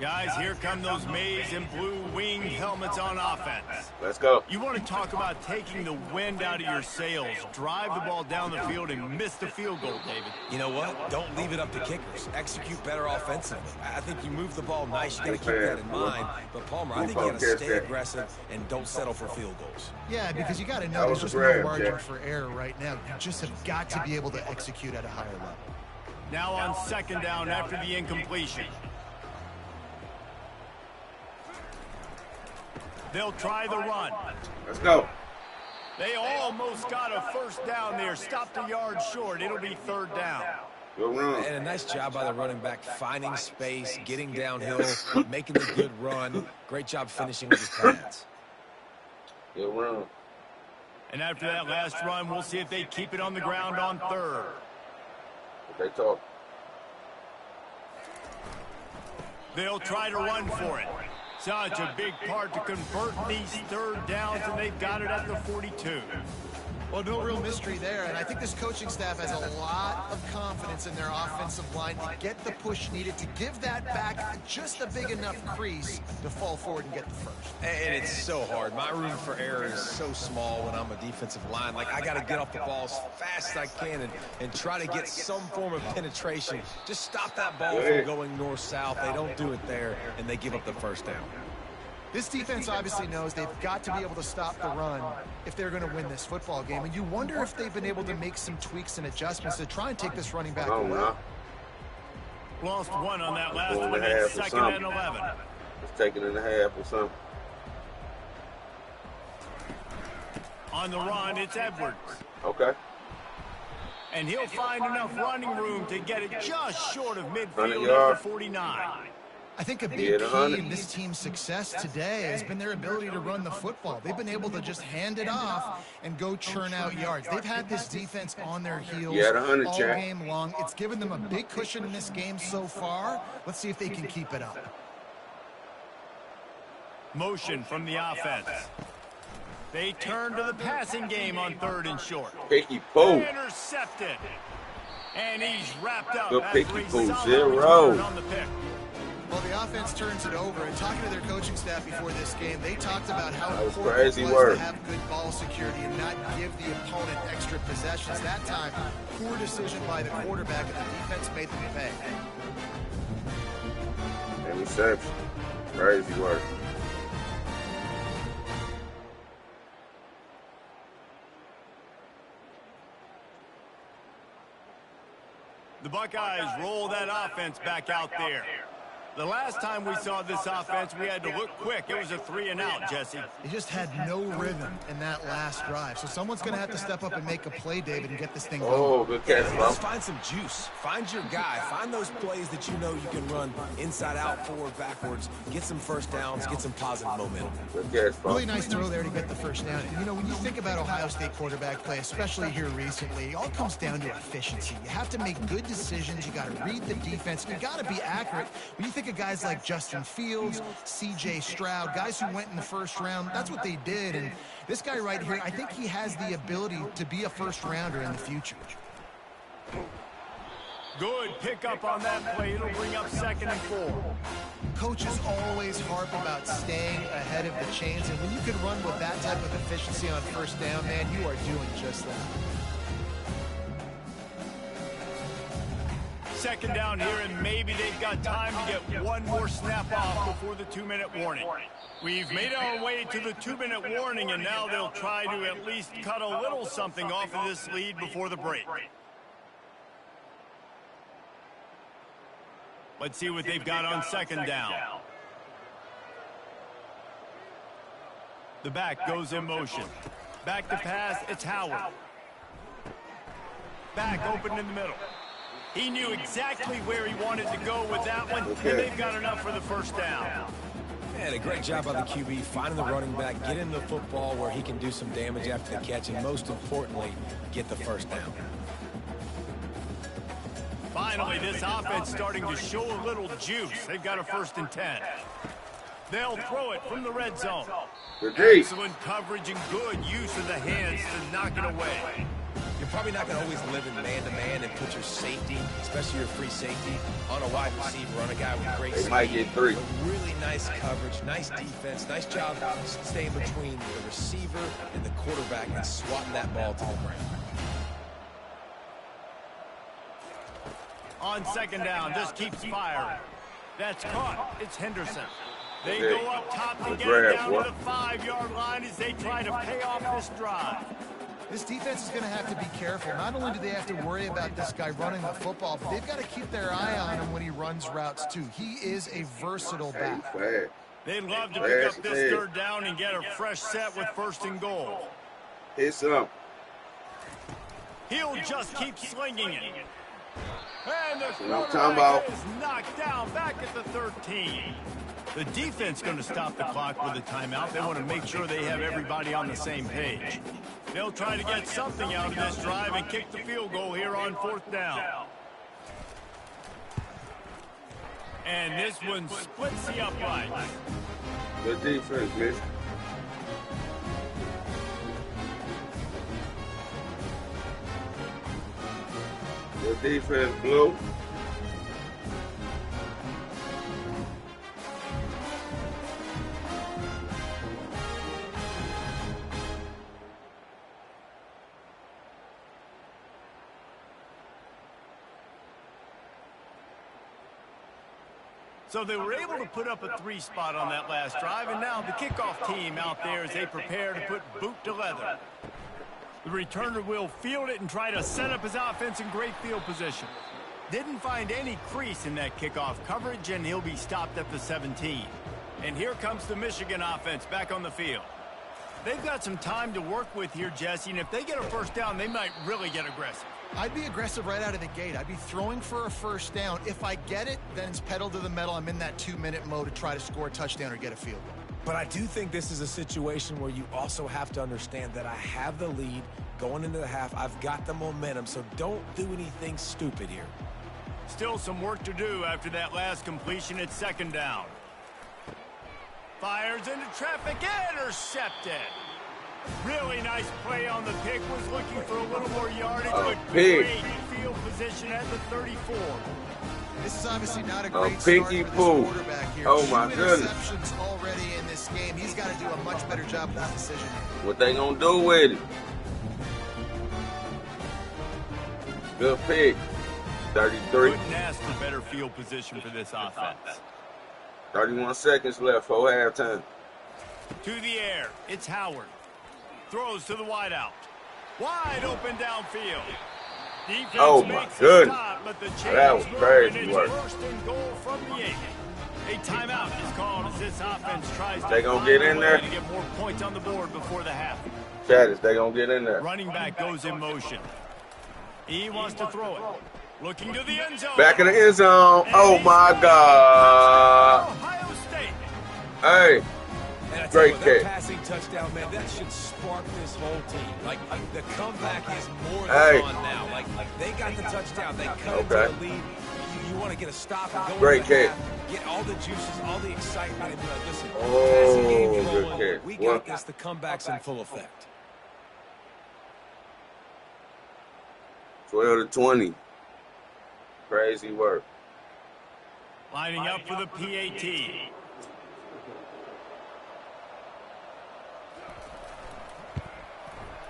Guys, here come those maize and blue winged helmets on offense. Let's go. You want to talk about taking the wind out of your sails. Drive the ball down the field and miss the field goal, David. You know what? Don't leave it up to kickers. Execute better offensively. I think you move the ball nice. You got to keep that in mind. But, Palmer, I think you got to stay aggressive and don't settle for field goals. Yeah, because you got to know there's just no margin for error right now. You just have got to be able to execute at a higher level. Now on second down after the incompletion. They'll try the run. Let's go. They almost got a first down there. Stopped a yard short. It'll be third down. Good run. And a nice job by the running back, finding space, getting downhill, making a good run. Great job finishing with his pads. Good run. And after that last run, we'll see if they keep it on the ground on third. They talk. They'll try to run for it. Such a big part to convert these third downs, and they've got it at the 42. Well, no real mystery there, and I think this coaching staff has a lot of confidence in their offensive line to get the push needed to give that back just a big enough crease to fall forward and get the first. And it's so hard. My room for error is so small when I'm a defensive line. Like, I got to get off the ball as fast as I can and try to get some form of penetration. Just stop that ball from going north-south. They don't do it there, and they give up the first down. This defense obviously knows they've got to be able to stop the run if they're going to win this football game. And you wonder if they've been able to make some tweaks and adjustments to try and take this running back away. Lost one on that last one. It's second and 11. It's taken in a half or something. On the run, it's Edwards. Okay. And he'll find enough running room to get it just short of midfield at the 49. I think a big key in this team's success today has been their ability to run the football. They've been able to just hand it off and go churn out yards. They've had this defense on their heels all game long. It's given them a big cushion in this game so far. Let's see if they can keep it up. Motion from the offense. They turn to the passing game on third and short. Picky Poo. Intercepted. And he's wrapped up. Good Picky Poo, 0. On the pick. Well, the offense turns it over, and talking to their coaching staff before this game, they talked about how important it was to have good ball security and not give the opponent extra possessions. That time, poor decision by the quarterback, and the defense made them pay. Interception. Crazy work. The Buckeyes roll that offense back out there. The last time we saw this offense, we had to look quick. It was a 3-and-out, Jesse. They just had no rhythm in that last drive. So someone's going to have to step up and make a play, David, and get this thing going. Oh, good catch, bro. Just find some juice. Find your guy. Find those plays that you know you can run inside out, forward, backwards. Get some first downs. Get some positive momentum. Good catch, bro. Really nice throw there to get the first down. And, you know, when you think about Ohio State quarterback play, especially here recently, it all comes down to efficiency. You have to make good decisions. You got to read the defense. You got to be accurate. When you think of guys like Justin Fields, C.J. Stroud, guys who went in the first round, that's what they did. And this guy right here, I think he has the ability to be a first-rounder in the future. Good pickup on that play. It'll bring up 2nd and 4. Coaches always harp about staying ahead of the chains, and when you can run with that type of efficiency on first down, man, you are doing just that. 2nd down here, and maybe they've got time to get one more snap off before the 2-minute warning. We've made our way to the 2-minute warning, and now they'll try to at least cut a little something off of this lead before the break. Let's see what they've got on 2nd down. The back goes in motion. Back to pass, it's Howard. Back open in the middle. He knew exactly where he wanted to go with that one, and they've got enough for the first down. And a great job by the QB finding the running back, getting the football where he can do some damage after the catch, and most importantly, get the first down. Finally, this offense starting to show a little juice. They've got a 1st and 10. They'll throw it from the red zone. Excellent coverage and good use of the hands to knock it away. You're probably not going to always live in man-to-man and put your safety, especially your free safety, on a wide receiver, on a guy with great speed. Might get 3. But really nice coverage, nice defense, nice job staying between the receiver and the quarterback and swatting that ball to the ground. On 2nd down, just keeps firing. That's caught. It's Henderson. They go up top to get it down to the 5-yard line as they try to pay off this drive. This defense is going to have to be careful. Not only do they have to worry about this guy running the football, but they've got to keep their eye on him when he runs routes too. He is a versatile back. They'd love to pick up this 3rd down and get a fresh set with 1st and goal. It's up. He'll just keep slinging it. And the talking quarterback about. is knocked down back at the 13. The defense going to stop the clock with a timeout. They want to make sure they have everybody on the same page. They'll try to get something out of this drive and kick the field goal here on 4th down. And this one splits the upright. Good defense, man. Good defense, Blue. So they were able to put up a 3 spot on that last drive, and now the kickoff team out there as they prepare to put boot to leather. The returner will field it and try to set up his offense in great field position. Didn't find any crease in that kickoff coverage, and he'll be stopped at the 17. And here comes the Michigan offense back on the field. They've got some time to work with here, Jesse, and if they get a 1st down, they might really get aggressive. I'd be aggressive right out of the gate. I'd be throwing for a 1st down. If I get it, then it's pedal to the metal. I'm in that 2-minute mode to try to score a touchdown or get a field goal. But I do think this is a situation where you also have to understand that I have the lead going into the half. I've got the momentum, so don't do anything stupid here. Still some work to do after that last completion at 2nd down. Fires into traffic, intercepted. Really nice play on the pick. Was looking for a little more yardage, but great field position at the 34. This is obviously not a great start for this quarterback here. Oh my goodness. Interceptions already in this game. He's got to do a much better job with his decision. What they gonna do with it? Good pick. 33. Couldn't ask for better field position for this offense. 31 seconds left for halftime. To the air, it's Howard. Throws to the wideout. Wide open downfield. Defense oh my makes goodness. Stop, but the That was crazy work. 1st and goal from the 8. A timeout is called as this offense tries they to gonna get in there to get more points on the board before the half. Chattis, they gonna get in there. Running back goes in motion. He wants to throw it. Looking to the end zone. Back in the end zone. Oh my God. Ohio State. Hey. Great catch. That passing touchdown, man, that should spark this whole team. Like the comeback is more than on now. Like they got the touchdown. They cut it to the lead. You want to get a stop and go great catch. Get all the juices, all the excitement, and be like, listen, good catch. We got this. The comeback's in full effect. 12-20. Crazy work. Lining up for the PAT.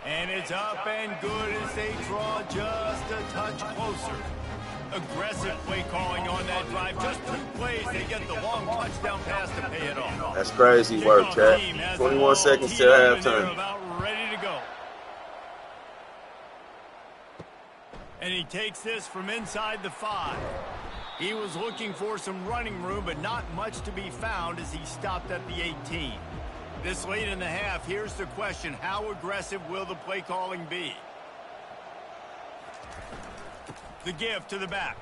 And it's up and good as they draw just a touch closer. Aggressive play calling on that drive. Just 2 plays, they get the long touchdown pass to pay it off. That's crazy work, Chad. 21 seconds till halftime. About ready to go. And he takes this from inside the 5. He was looking for some running room, but not much to be found as he stopped at the 18. This late in the half, here's the question. How aggressive will the play calling be? The give to the back.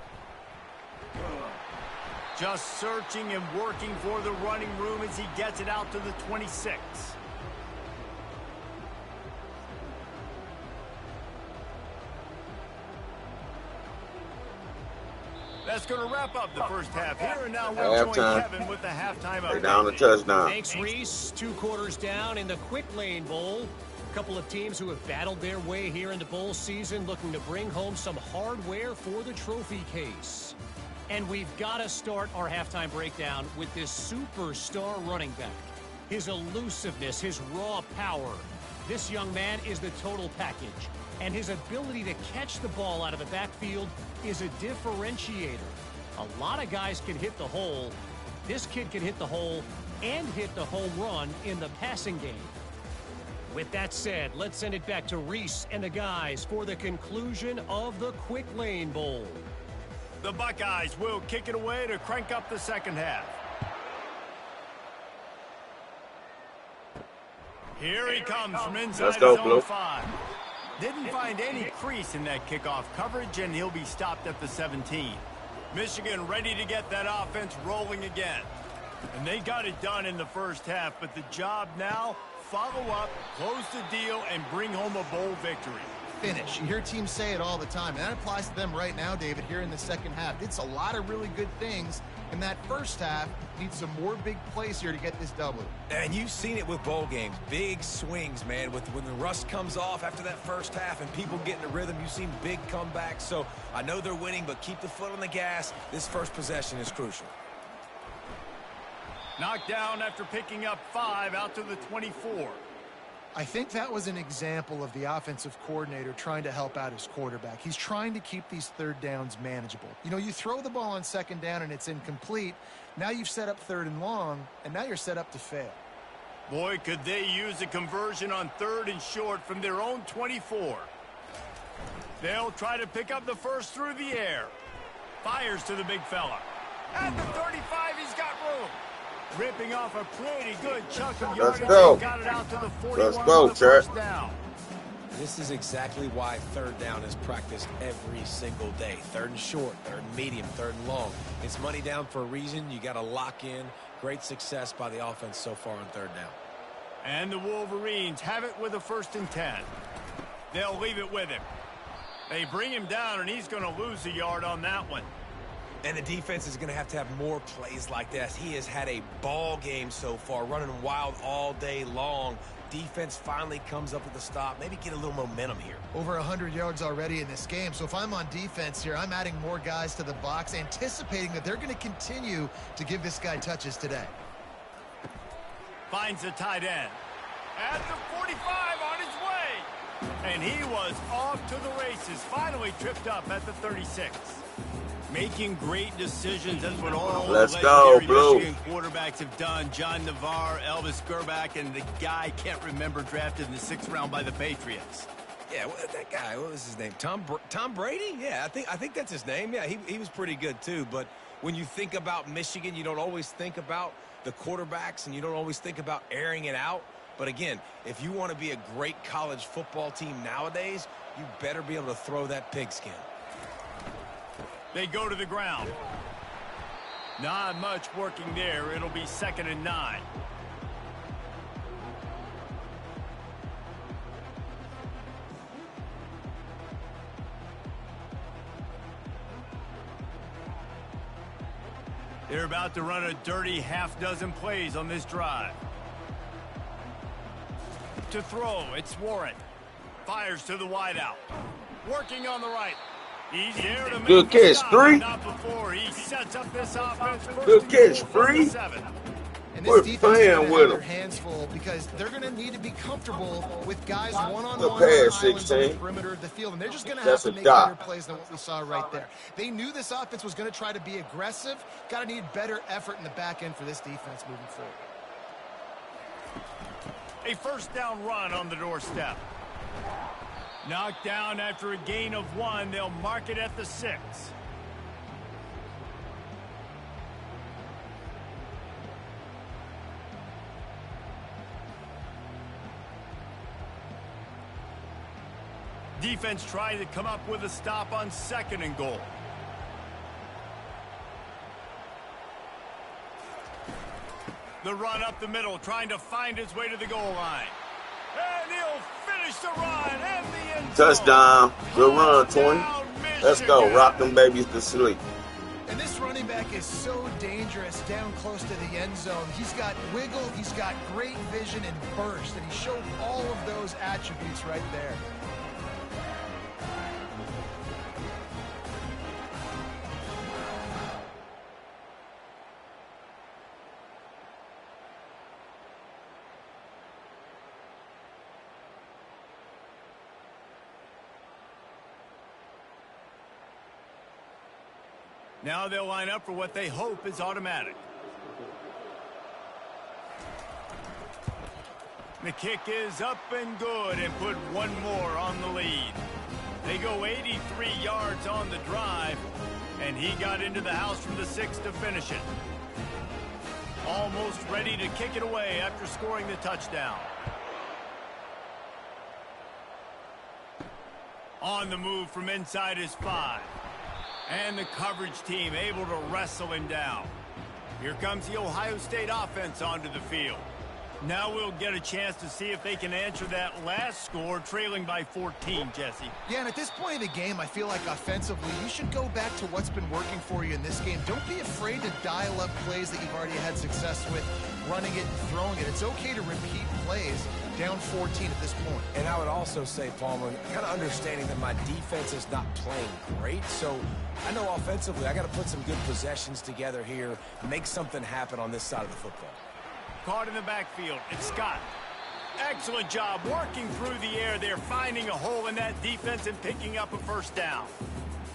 Just searching and working for the running room as he gets it out to the 26. That's going to wrap up the first half here, and now we'll join Kevin with the halftime update. Down the touchdown. Thanks, Reese. 2 quarters down in the Quick Lane Bowl. A couple of teams who have battled their way here into bowl season, looking to bring home some hardware for the trophy case. And we've got to start our halftime breakdown with this superstar running back. His elusiveness, his raw power. This young man is the total package. And his ability to catch the ball out of the backfield is a differentiator. A lot of guys can hit the hole. This kid can hit the hole and hit the home run in the passing game. With that said, let's send it back to Reese and the guys for the conclusion of the Quick Lane Bowl. The Buckeyes will kick it away to crank up the second half. Here he comes from inside his own 5. Didn't find any crease in that kickoff coverage, and he'll be stopped at the 17. Michigan ready to get that offense rolling again. And they got it done in the first half, but the job now, follow up, close the deal, and bring home a bowl victory. Finish. You hear teams say it all the time, and that applies to them right now, David, here in the second half. It's a lot of really good things in that first half. Need some more big plays here to get this W. And you've seen it with bowl games. Big swings, man. When the rust comes off after that first half and people get in the rhythm, you've seen big comebacks. So I know they're winning, but keep the foot on the gas. This first possession is crucial. Knocked down after picking up 5 out to the 24. I think that was an example of the offensive coordinator trying to help out his quarterback. He's trying to keep these third downs manageable. You know, you throw the ball on second down and it's incomplete. Now you've set up third and long, and now you're set up to fail. Boy, could they use a conversion on third and short from their own 24. They'll try to pick up the first through the air. Fires to the big fella. At the 35, he's got room. Ripping off a pretty good chunk of yardage. Let's go. Got it out to the 41. Let's go, first down. This is exactly why third down is practiced every single day. Third and short, third and medium, third and long. It's money down for a reason. You got to lock in. Great success by the offense so far on third down. And the Wolverines have it with a 1st and 10. They'll leave it with him. They bring him down, and he's going to lose a yard on that one. And the defense is going to have more plays like this. He has had a ball game so far, running wild all day long. Defense finally comes up with a stop. Maybe get a little momentum here. Over 100 yards already in this game. So if I'm on defense here, I'm adding more guys to the box, anticipating that they're going to continue to give this guy touches today. Finds the tight end. At the 45 on his way. And he was off to the races. Finally tripped up at the 36. Making great decisions. That's what all Let's the go, legendary Blue. Michigan quarterbacks have done. John Navarre, Elvis Gerback, and the guy can't remember drafted in the 6th round by the Patriots. Yeah, that guy, what was his name? Tom Brady? Yeah, I think that's his name. Yeah, he was pretty good too. But when you think about Michigan, you don't always think about the quarterbacks, and you don't always think about airing it out. But again, if you want to be a great college football team nowadays, you better be able to throw that pigskin. They go to the ground. Not much working there. It'll be 2nd and 9. They're about to run a dirty half-dozen plays on this drive. To throw, it's Warren. Fires to the wideout. Working on the right. He's there to Good make the catch, stop. 3. Not before he sets up this offense. Good catch, 3. And We're this defense is playing going to with have their them. hands full because they're going to need to be comfortable with guys one-on-one The on pass, islands on the 16. perimeter of the field, and they're just going to have That's to a make dot. better plays than what we saw right there. They knew this offense was going to try to be aggressive. Got to need better effort in the back end for this defense moving forward. A 1st down run on the doorstep. Knocked down after a gain of 1. They'll mark it at the 6. Defense trying to come up with a stop on 2nd and goal. The run up the middle, trying to find his way to the goal line. And he'll finish the run and the end zone. Touchdown. Good run, 20. Let's go. Rock them babies to sleep. And this running back is so dangerous down close to the end zone. He's got wiggle, he's got great vision and burst, and he showed all of those attributes right there. Now they'll line up for what they hope is automatic. The kick is up and good and put one more on the lead. They go 83 yards on the drive, and he got into the house from the 6 to finish it. Almost ready to kick it away after scoring the touchdown. On the move from inside his 5. And the coverage team able to wrestle him down. Here comes the Ohio State offense onto the field. Now we'll get a chance to see if they can answer that last score, trailing by 14, Jesse. Yeah, and at this point of the game, I feel like offensively, you should go back to what's been working for you in this game. Don't be afraid to dial up plays that you've already had success with, running it and throwing it. It's okay to repeat plays down 14 at this point. And I would also say, Palmer, kind of understanding that my defense is not playing great, so I know offensively I got to put some good possessions together here, make something happen on this side of the football. Caught in the backfield, it's Scott. Excellent job working through the air there, finding a hole in that defense and picking up a first down.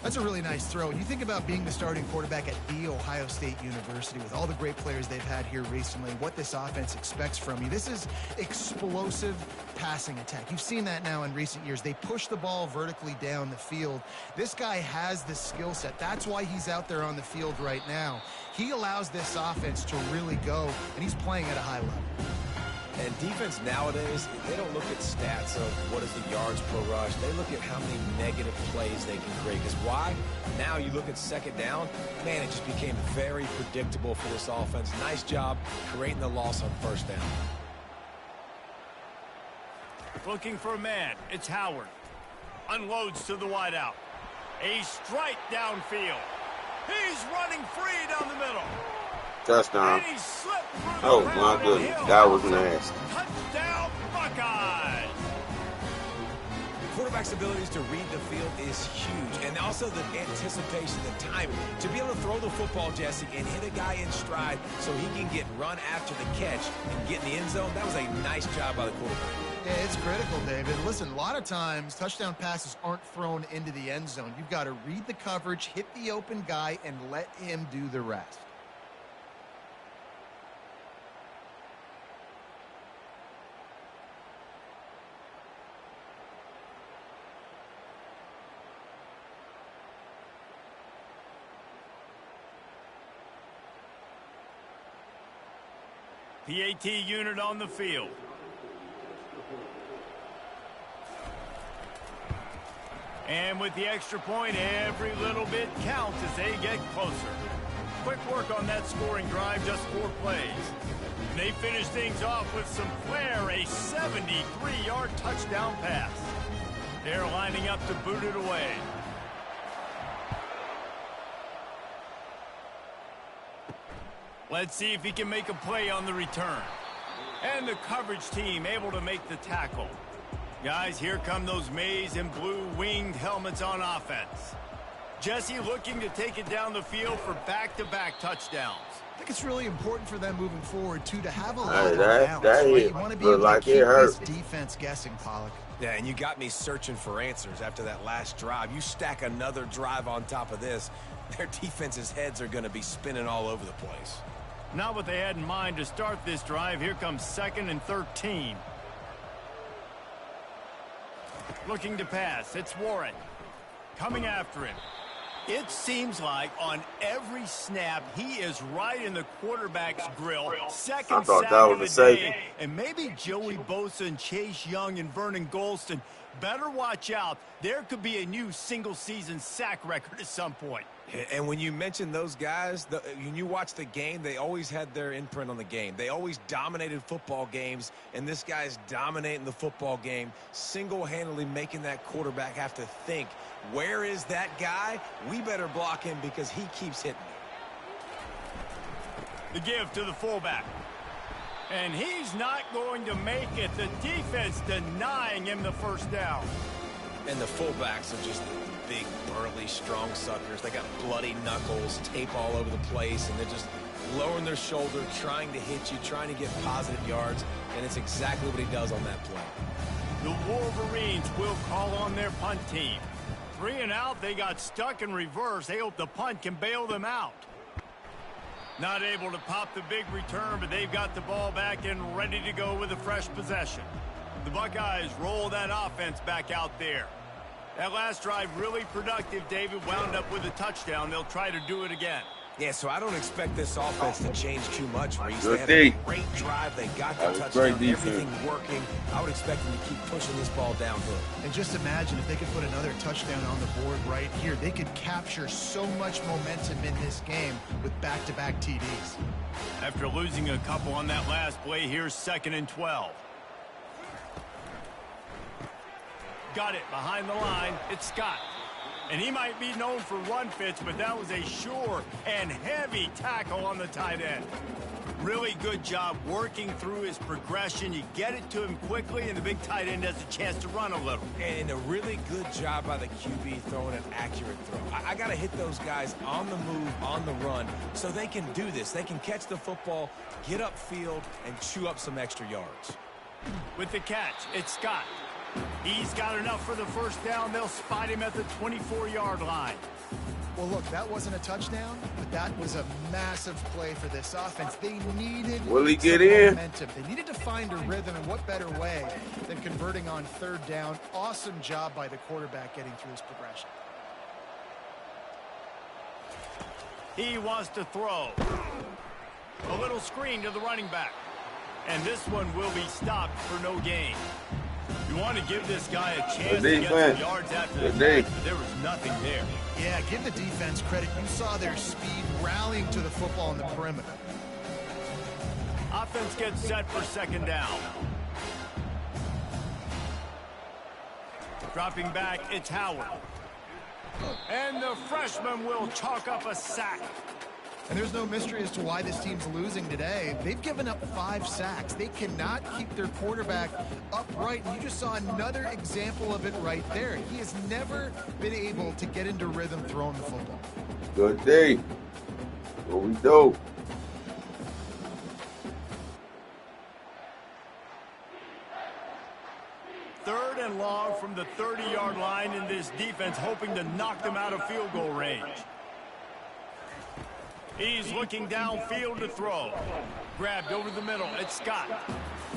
That's a really nice throw. And you think about being the starting quarterback at The Ohio State University with all the great players they've had here recently, what this offense expects from you. This is explosive passing attack. You've seen that now in recent years. They push the ball vertically down the field. This guy has the skill set. That's why he's out there on the field right now. He allows this offense to really go, and he's playing at a high level. And defense nowadays, they don't look at stats of what is the yards per rush. They look at how many negative plays they can create. Because why? Now you look at second down, man, it just became very predictable for this offense. Nice job creating the loss on first down. Looking for a man, it's Howard. Unloads to the wideout. A strike downfield. He's running free down the middle. Touchdown. And he slipped through the Oh, my goodness. That was nasty. Touchdown, Buckeyes. Quarterback's abilities to read the field is huge. And also the anticipation, the timing. To be able to throw the football, Jesse, and hit a guy in stride so he can get run after the catch and get in the end zone, that was a nice job by the quarterback. Yeah, it's critical, David. Listen, a lot of times touchdown passes aren't thrown into the end zone. You've got to read the coverage, hit the open guy, and let him do the rest. PAT unit on the field. And with the extra point, every little bit counts as they get closer. Quick work on that scoring drive, just 4 plays. And they finish things off with some flair, a 73-yard touchdown pass. They're lining up to boot it away. Let's see if he can make a play on the return. And the coverage team able to make the tackle. Guys, here come those maize and blue winged helmets on offense. Jesse looking to take it down the field for back-to-back touchdowns. I think it's really important for them moving forward, too, to have a lot of balance. That Right? You want to be able to keep this defense guessing, Pollock. Yeah, and you got me searching for answers after that last drive. You stack another drive on top of this, their defense's heads are going to be spinning all over the place. Not what they had in mind to start this drive. Here comes 2nd and 13. Looking to pass. It's Warren. Coming after him. It seems like on every snap, he is right in the quarterback's grill. Second sack of the day. And maybe Joey Bosa and Chase Young and Vernon Golston better watch out. There could be a new single-season sack record at some point. And when you mention those guys, when you watch the game, they always had their imprint on the game. They always dominated football games, and this guy's dominating the football game, single-handedly making that quarterback have to think, where is that guy? We better block him because he keeps hitting me. The give to the fullback. And he's not going to make it. The defense denying him the first down. And the fullbacks are just big, burly, strong suckers. They got bloody knuckles, tape all over the place, and they're just lowering their shoulder, trying to hit you, trying to get positive yards, and it's exactly what he does on that play. The Wolverines will call on their punt team. 3 and out, they got stuck in reverse. They hope the punt can bail them out. Not able to pop the big return, but they've got the ball back and ready to go with a fresh possession. The Buckeyes roll that offense back out there. That last drive really productive, David, wound up with a touchdown. They'll try to do it again. Yeah, so I don't expect this offense to change too much, Reese. Good They had D. a great drive. They got the That was touchdown. great defense. Everything working. I would expect them to keep pushing this ball downhill. And just imagine if they could put another touchdown on the board right here. They could capture so much momentum in this game with back-to-back TDs. After losing a couple on that last play, here's 2nd and 12. Got it behind the line. It's Scott. And he might be known for run fits, but that was a sure and heavy tackle on the tight end. Really good job working through his progression. You get it to him quickly, and the big tight end has a chance to run a little. And a really good job by the QB throwing an accurate throw. I got to hit those guys on the move, on the run, so they can do this. They can catch the football, get upfield, and chew up some extra yards. With the catch, it's Scott. He's got enough for the first down. They'll spot him at the 24-yard line. Well, look, that wasn't a touchdown, but that was a massive play for this offense. They needed Will he get some in? momentum. They needed to find a rhythm, and what better way than converting on 3rd down. Awesome job by the quarterback getting through his progression. He wants to throw. A little screen to the running back. And this one will be stopped for no gain. You want to give this guy a chance to get some yards after the catch, but there was nothing there. Yeah, give the defense credit. You saw their speed rallying to the football on the perimeter. Offense gets set for 2nd down. Dropping back, it's Howard. And the freshman will chalk up a sack. And there's no mystery as to why this team's losing today. They've given up 5 sacks. They cannot keep their quarterback upright. And you just saw another example of it right there. He has never been able to get into rhythm throwing the football. Good day. What we do? Third and long from the 30-yard line, in this defense hoping to knock them out of field goal range. He's looking downfield to throw. Grabbed over the middle. It's Scott.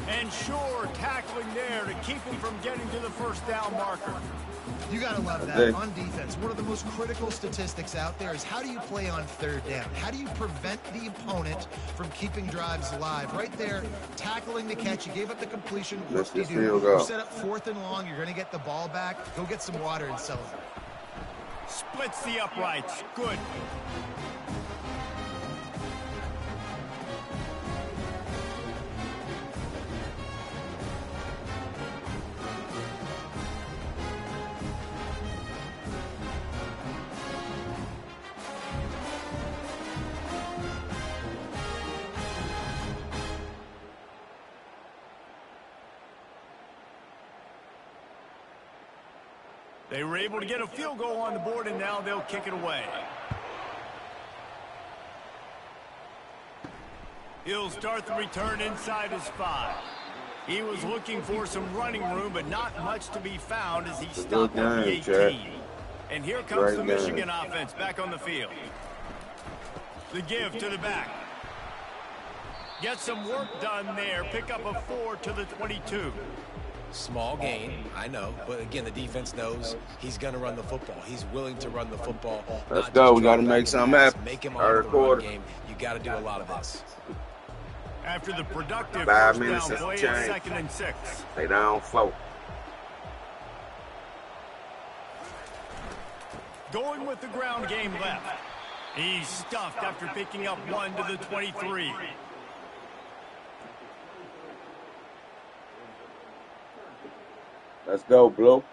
And Shore tackling there to keep him from getting to the first down marker. You got to love that. On defense, one of the most critical statistics out there is how do you play on 3rd down? How do you prevent the opponent from keeping drives alive? Right there, tackling the catch. You gave up the completion. What do you do? You set up 4th and long. You're going to get the ball back. Go get some water and celebrate. Splits the uprights. Good. They were able to get a field goal on the board, and now they'll kick it away. He'll start the return inside his 5. He was looking for some running room, but not much to be found as he stopped at the 18. And here comes the Michigan offense back on the field. The give to the back. Get some work done there. Pick up a 4 to the 22. Small gain, I know, but again, the defense knows he's going to run the football. He's willing to run the football. Let's go. We got to make something happen. Make him on the run game. You got to do a lot of this. After the productive 5 first minutes down play, since it's the change. 2nd and 6. Stay down, float. going with the ground game left. He's stuffed after picking up 1 to the 23. Let's go, Blue.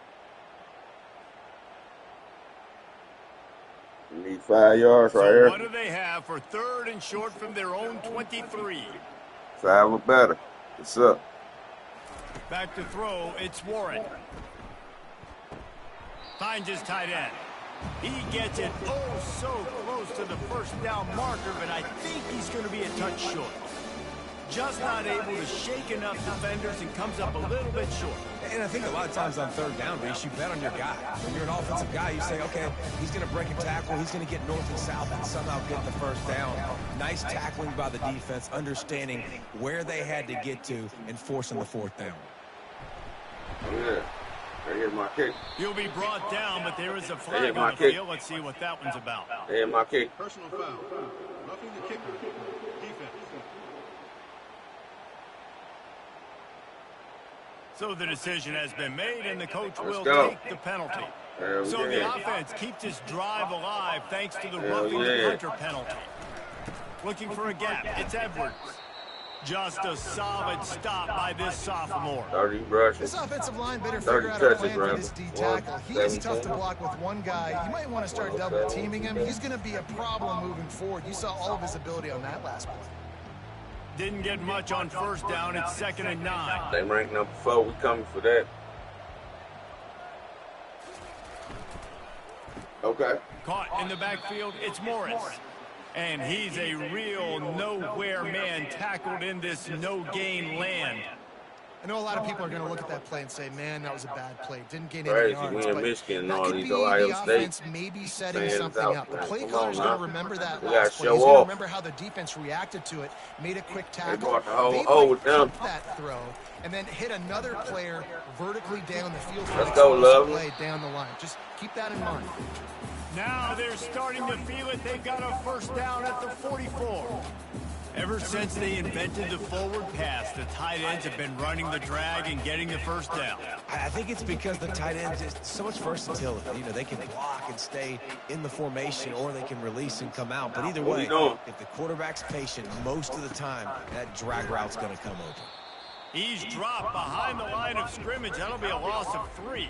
We need 5 yards right here. What do they have for 3rd and short from their own 23? 5 or better. What's up? Back to throw, it's Warren. Finds his tight end. He gets it so close to the first down marker, but I think he's going to be a touch short. Just not able to shake enough defenders and comes up a little bit short. And I think a lot of times on 3rd down, Reese, you bet on your guy. When you're an offensive guy, you say, okay, he's going to break a tackle, he's going to get north and south and somehow get the first down. Nice tackling by the defense, understanding where they had to get to and forcing the 4th down. Oh, yeah. Here's my kick. He'll be brought down, but there is a flag on the field. Let's see what that one's about. Here's my kick. Personal foul. Roughing the kicker. Defense. So the decision has been made, and the coach will go. take the penalty. So the offense keeps this drive alive thanks to the roughing the punter penalty. Looking for a gap. It's Edwards. Just a solid stop by this sophomore. 30 rushes. This offensive line better figure out a plan for this D tackle. He is tough to block with one guy. You might want to start double teaming him. He's going to be a problem moving forward. You saw all of his ability on that last play. Didn't get much on 1st down. It's 2nd and 9. They rank number 4. We coming for that. Okay. Caught in the backfield, it's Morris. And he's a real nowhere man tackled in this no-gain land. I know a lot of people are going to look at that play and say, man, that was a bad play. Didn't gain any Crazy. yards. We in But Michigan and that all could these be Ohio the State offense maybe setting fans something out, up. The man. play Come caller's on, going to now. remember that We last gotta play. show He's going to off. remember how the defense reacted to it, made a quick tackle. brought the whole They O might with them. keep that throw and then hit another player vertically down the field for Let's an go, explosive Lovely. play down the line. Just keep that in mind. Now they're starting to feel it. They've got a 1st down at the 44. Ever since they invented the forward pass, the tight ends have been running the drag and getting the 1st down. I think it's because the tight ends is so much versatility. You know, they can block and stay in the formation, or they can release and come out. But either way, if the quarterback's patient, most of the time, that drag route's going to come over. He's dropped behind the line of scrimmage. That'll be a loss of 3.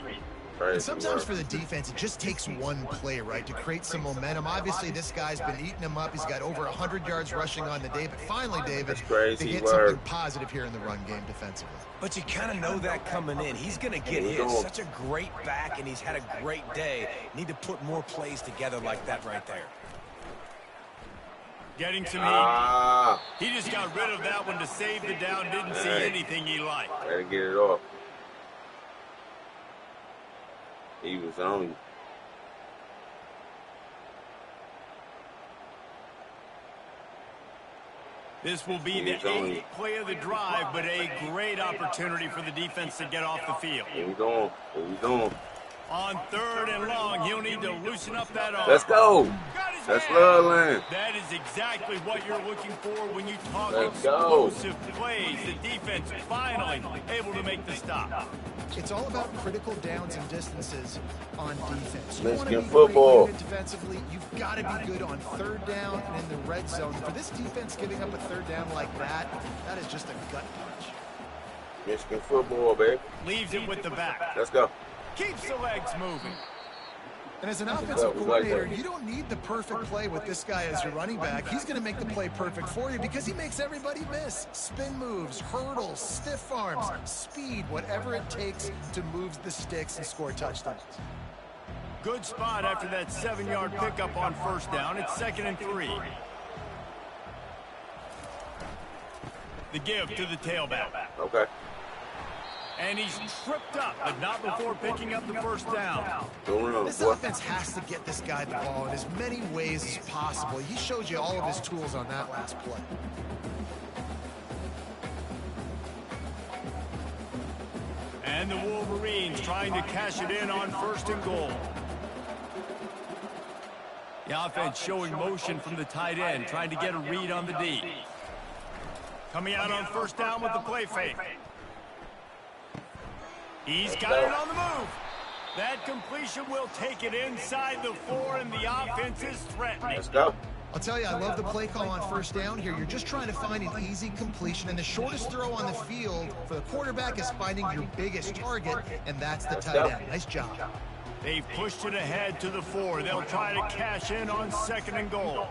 And sometimes for the defense, it just takes one play, right, to create some momentum. Obviously, this guy's been eating him up. He's got over 100 yards rushing on the day. But finally, David, they get something positive here in the run game defensively. But you kind of know that coming in. He's going to get hit. Such a great back, and he's had a great day. Need to put more plays together like that right there. Getting some heat. He just got rid of that one to save the down. Didn't see anything he liked. Gotta get it off. He was on you. This will be the 8th play of the drive, but a great opportunity for the defense to get off the field. Here we going. Here we going. On 3rd and long, he'll need to loosen up that arm. Let's go. That's love land. That is exactly what you're looking for when you talk Let's go. explosive plays. The defense finally able to make the stop. It's all about critical downs and distances on defense. You want to Michigan be football. great defensively. You've got to be good on 3rd down and in the red zone. For this defense giving up a 3rd down like that, that is just a gut punch. Michigan football, baby. Leaves it with the back. Let's go. Keeps the legs moving. And as an offensive coordinator, you don't need the perfect play with this guy as your running back. He's going to make the play perfect for you because he makes everybody miss. Spin moves, hurdles, stiff arms, speed, whatever it takes to move the sticks and score touchdowns. Good spot after that 7-yard pickup on 1st down. It's 2nd and 3. The give to the tailback. Okay. And he's tripped up, but not before picking up the 1st down. This offense has to get this guy the ball in as many ways as possible. He showed you all of his tools on that last play. And the Wolverines trying to cash it in on 1st and goal. The offense showing motion from the tight end, trying to get a read on the D. Coming out on 1st down with the play fake. He's got it on the move. That completion will take it inside the 4, and the offense is threatening. Let's go. I'll tell you, I love the play call on first down here. You're just trying to find an easy completion, and the shortest throw on the field for the quarterback is finding your biggest target, and that's the tight end. Nice job. They've pushed it ahead to the 4. They'll try to cash in on 2nd and goal.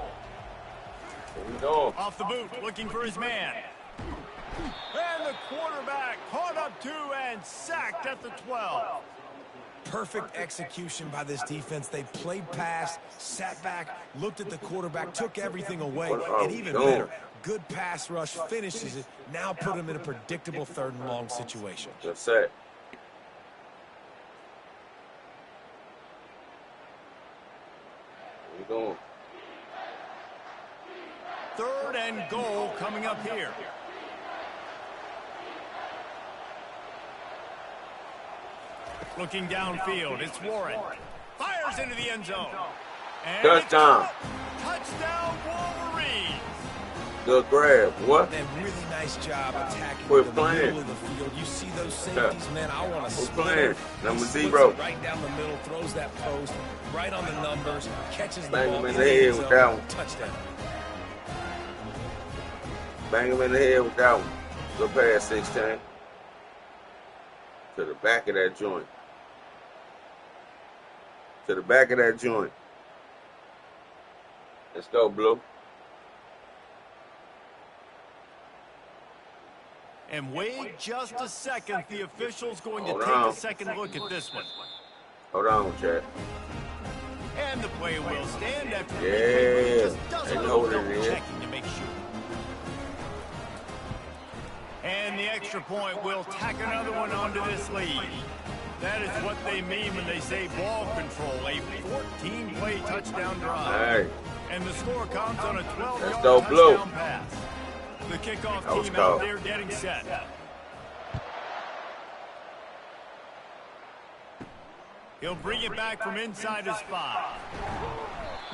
Here we go. Off the boot, looking for his man. And the quarterback caught up 2 and sacked at the 12. Perfect execution by this defense. They played pass, sat back, looked at the quarterback, took everything away, and even better, good pass rush, finishes it. Now put him in a predictable 3rd and long situation. That's it. Here we go. 3rd and goal coming up here. Looking downfield, it's Warren. Fires into the end zone. And touchdown. Touchdown, Wolverines. Good grab. What? And really nice job attacking We're the playing. middle of the field. You see those safeties, man, I want to We're playing. Number He 0. splits it right down the middle, throws that post, right on the numbers, catches the Bang ball him in in the head zone. with that one. Touchdown. Bang him in the head with that one. Good pass, 16. To the back of that joint. To the back of that joint. Let's go, Blue. And wait just a second. The official's going to Hold take on. a second look at this one. Hold on, Chad. And the play will stand after the Yeah. replay, but just does a They little know what it double is. checking to make sure. And the extra point will tack another one onto this lead. That is what they mean when they say ball control, a 14-play touchdown drive. Hey. And the score comes on a 12-yard Let's go, Blue. touchdown pass. The kickoff That was team tough. out there getting set. He'll bring it back from inside his 5.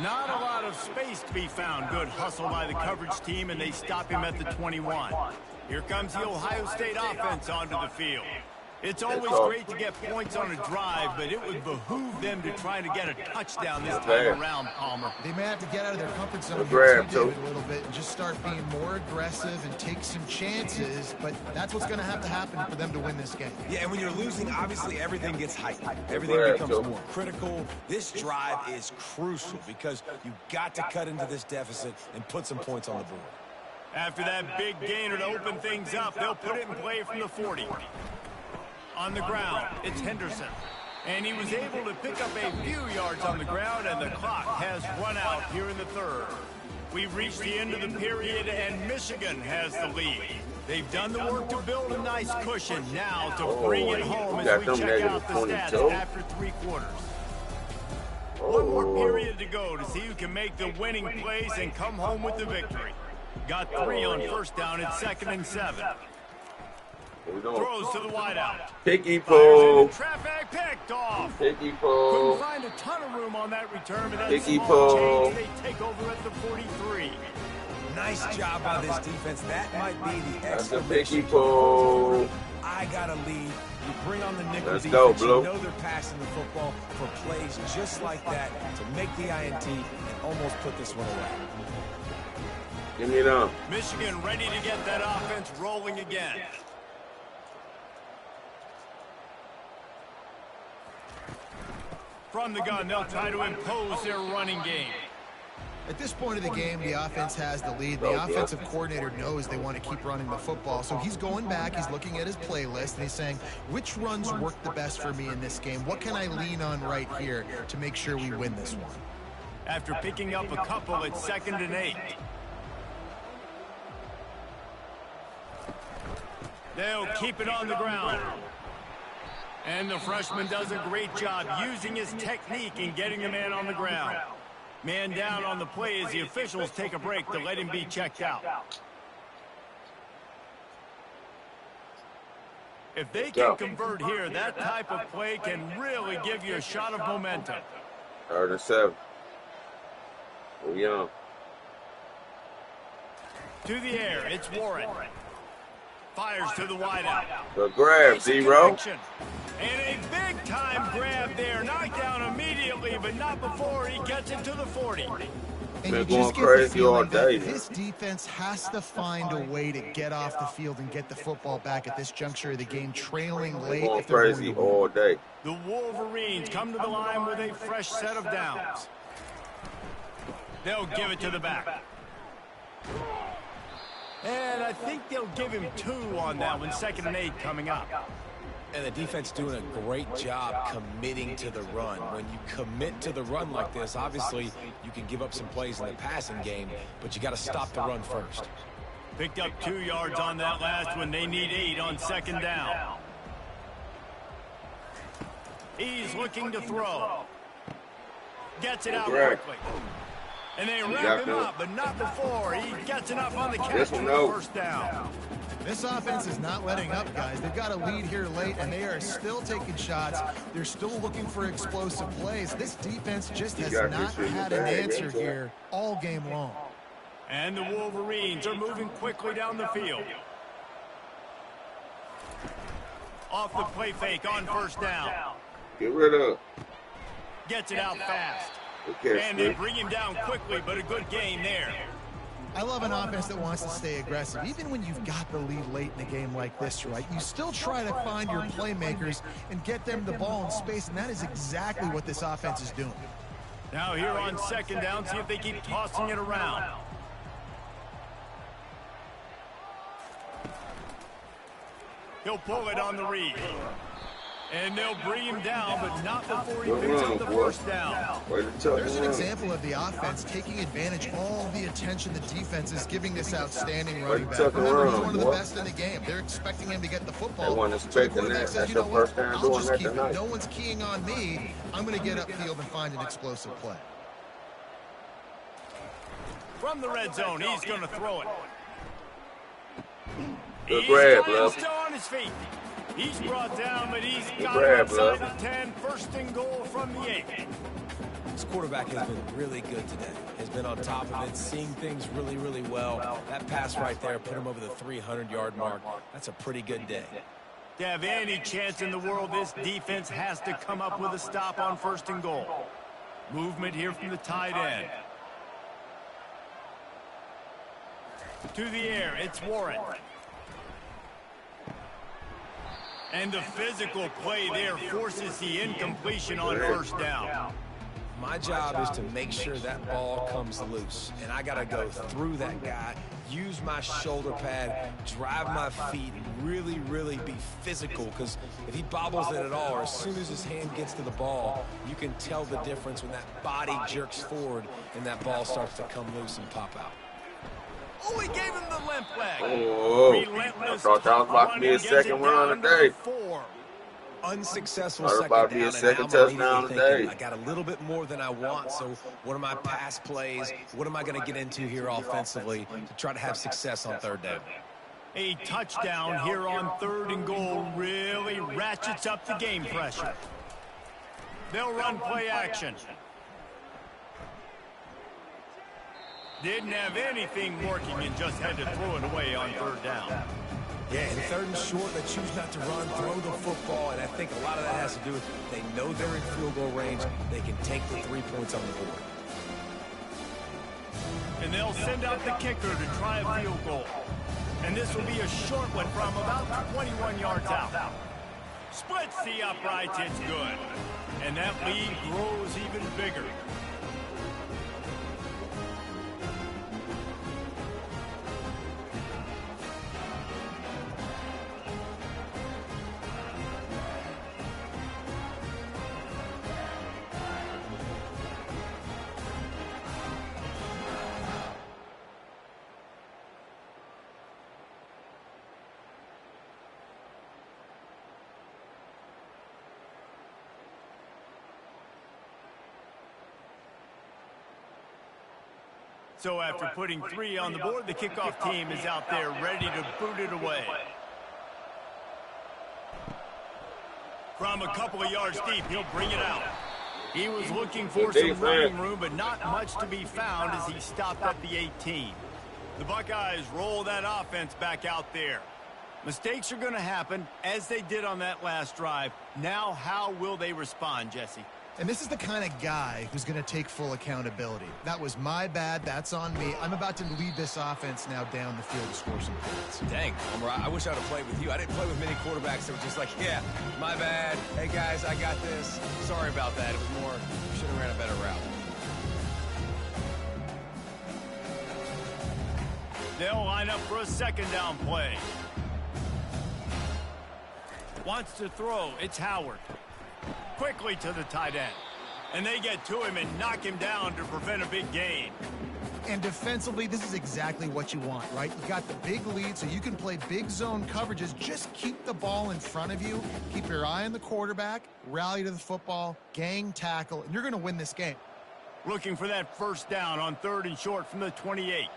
Not a lot of space to be found. Good hustle by the coverage team, and they stop him at the 21. Here comes the Ohio State offense onto the field. It's always great to get points on a drive, but it would behoove them to try to get a touchdown this time around, Palmer. They may have to get out of their comfort zone Good here grab, too, David, too. a little bit and just start being more aggressive and take some chances, but that's what's going to happen for them to win this game. Yeah, and when you're losing, obviously everything gets heightened. Everything Right, becomes Joe. more critical. This drive is crucial because you've got to cut into this deficit and put some points on the board. After that big gainer to open things up, they'll put it in play from the 40. On the ground, it's Henderson. And he was able to pick up a few yards on the ground, and the clock has run out here in the 3rd. We've reached the end of the period, and Michigan has the lead. They've done the work to build a nice cushion. Now to bring it home as we check out the stats after 3 quarters. One more period to go to see who can make the winning plays and come home with the victory. Got 3 on first down. It's 2nd and 7. Throws to the wideout. Picky Fires pull. into traffic, picked off. Picky Couldn't pull. find a ton of room on that return, but that Picky small pull. change, they take over at the 43. Nice job by this defense. That might be the That's a exclamation picky point. pull. I got a lead. You bring on the nickel Let's defense. go, Blue. You know they're passing the football for plays just like that to make the INT and almost put this one away. Give me them. Michigan ready to get that offense rolling again. From the gun, they'll try to impose their running game. At this point of the game, the offense has the lead. The offensive coordinator knows they want to keep running the football. So he's going back, he's looking at his playlist, and he's saying, which runs work the best for me in this game? What can I lean on right here to make sure we win this one? After picking up a couple, it's 2nd and 8. They'll keep it on the ground. And the freshman does a great job using his technique and getting the man on the ground. Man down on the play as the officials take a break to let him be checked out. If they can convert here, that type of play can really give you a shot of momentum. 3rd and 7. We on. To the air, it's Warren. Fires to the wideout. Good grab, Basic 0. connection. And a big-time grab there. Knocked down immediately, but not before he gets it to the 40. And Been you going just get the crazy all feeling that day, this defense has to find a way to get off the field and get the football back at this juncture of the game, trailing late Going if they're going crazy to win. all day. The Wolverines come to the line with a fresh set of downs. They'll give it to the back. And I think they'll give him 2 on that one, 2nd and 8 coming up. And the defense doing a great job committing to the run. When you commit to the run like this, obviously you can give up some plays in the passing game, but you got to stop the run first. Picked up 2 yards on that last one. They need 8 on 2nd down. He's looking to throw. Gets it out quickly. And they wrap him up, but not before he gets enough on the catch for the first down. This offense is not letting up, guys. They've got a lead here late, and they are still taking shots. They're still looking for explosive plays. This defense just has not had an answer here all game long. And the Wolverines are moving quickly down the field. Off the play fake on 1st down. Get rid of. Gets it out fast. Okay, And they bring him down quickly, but a good game there. I love an offense that wants to stay aggressive. Even when you've got the lead late in a game like this, right, you still try to find your playmakers and get them the ball in space, and that is exactly what this offense is doing. Now here on 2nd down, see if they keep tossing it around. He'll pull it on the read. And they'll bring him down, but not before he picks up the 1st down. There's an example of the offense taking advantage of all the attention the defense is giving this outstanding running back. Remember, he's one of the best in the game. They're expecting him to get the football. They weren't expecting that. That's your first time doing that tonight. No one's keying on me. I'm going to get upfield and find an explosive play. From the red zone, he's going to throw it. Good grab, He's love. still on his feet. He's brought down, but he's got grab, it outside love. the 10. 1st and goal from the 8. This quarterback has been really good today. Has been on top of it, seeing things really, really well. That pass right there put him over the 300-yard mark. That's a pretty good day. To have any chance in the world, this defense has to come up with a stop on 1st and goal. Movement here from the tight end. To the air, it's Warren. And the physical play there forces the incompletion on 1st down. My job is to make sure that ball comes loose. And I got to go through that guy, use my shoulder pad, drive my feet, really, really be physical. Because if he bobbles it at all, or as soon as his hand gets to the ball, you can tell the difference when that body jerks forward and that ball starts to come loose and pop out. Oh, he gave him the limp leg. Oh, I thought that was about to be his 2nd run today. Unsuccessful Thought about to be second his down, second and now I'm touchdown immediately thinking, today. I got a little bit more than I want, so what are my pass plays? What am I going to get into here offensively to try to have success on 3rd down? A touchdown here on 3rd and goal really ratchets up the game pressure. They'll run play action. Didn't have anything working and just had to throw it away on 3rd down. Yeah, and 3rd and short, they choose not to run, throw the football, and I think a lot of that has to do with they know they're in field goal range. They can take the 3 points on the board. And they'll send out the kicker to try a field goal. And this will be a short one from about 21 yards out. Splits the uprights, it's good. And that lead grows even bigger. So after putting 3 on the board, the kickoff team is out there ready to boot it away. From a couple of yards deep, he'll bring it out. He was looking for some running room, but not much to be found as he stopped at the 18. The Buckeyes roll that offense back out there. Mistakes are going to happen, as they did on that last drive. Now, how will they respond, Jesse? And this is the kind of guy who's going to take full accountability. That was my bad. That's on me. I'm about to lead this offense now down the field to score some points. Dang, Homer, I wish I would have played with you. I didn't play with many quarterbacks that were just like, yeah, my bad. Hey, guys, I got this. Sorry about that. It was more, should have ran a better route. They'll line up for a second down play. Wants to throw. It's Howard. Quickly to the tight end. And they get to him and knock him down to prevent a big gain. And defensively, this is exactly what you want, right? You got the big lead, so you can play big zone coverages. Just keep the ball in front of you. Keep your eye on the quarterback. Rally to the football. Gang tackle. And you're going to win this game. Looking for that first down on 3rd and short from the 28.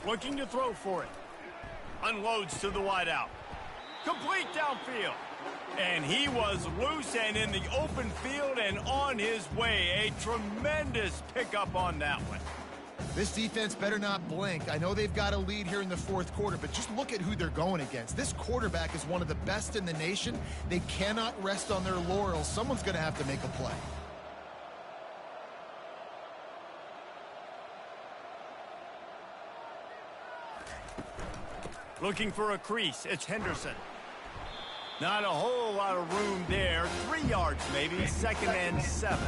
Looking to throw for it. Unloads to the wideout. Complete downfield. And he was loose and in the open field and on his way. A tremendous pickup on that one. This defense better not blink. I know they've got a lead here in the 4th quarter, but just look at who they're going against. This quarterback is one of the best in the nation. They cannot rest on their laurels. Someone's going to have to make a play. Looking for a crease. It's Henderson. Not a whole lot of room there. 3 yards maybe. 2nd and 7.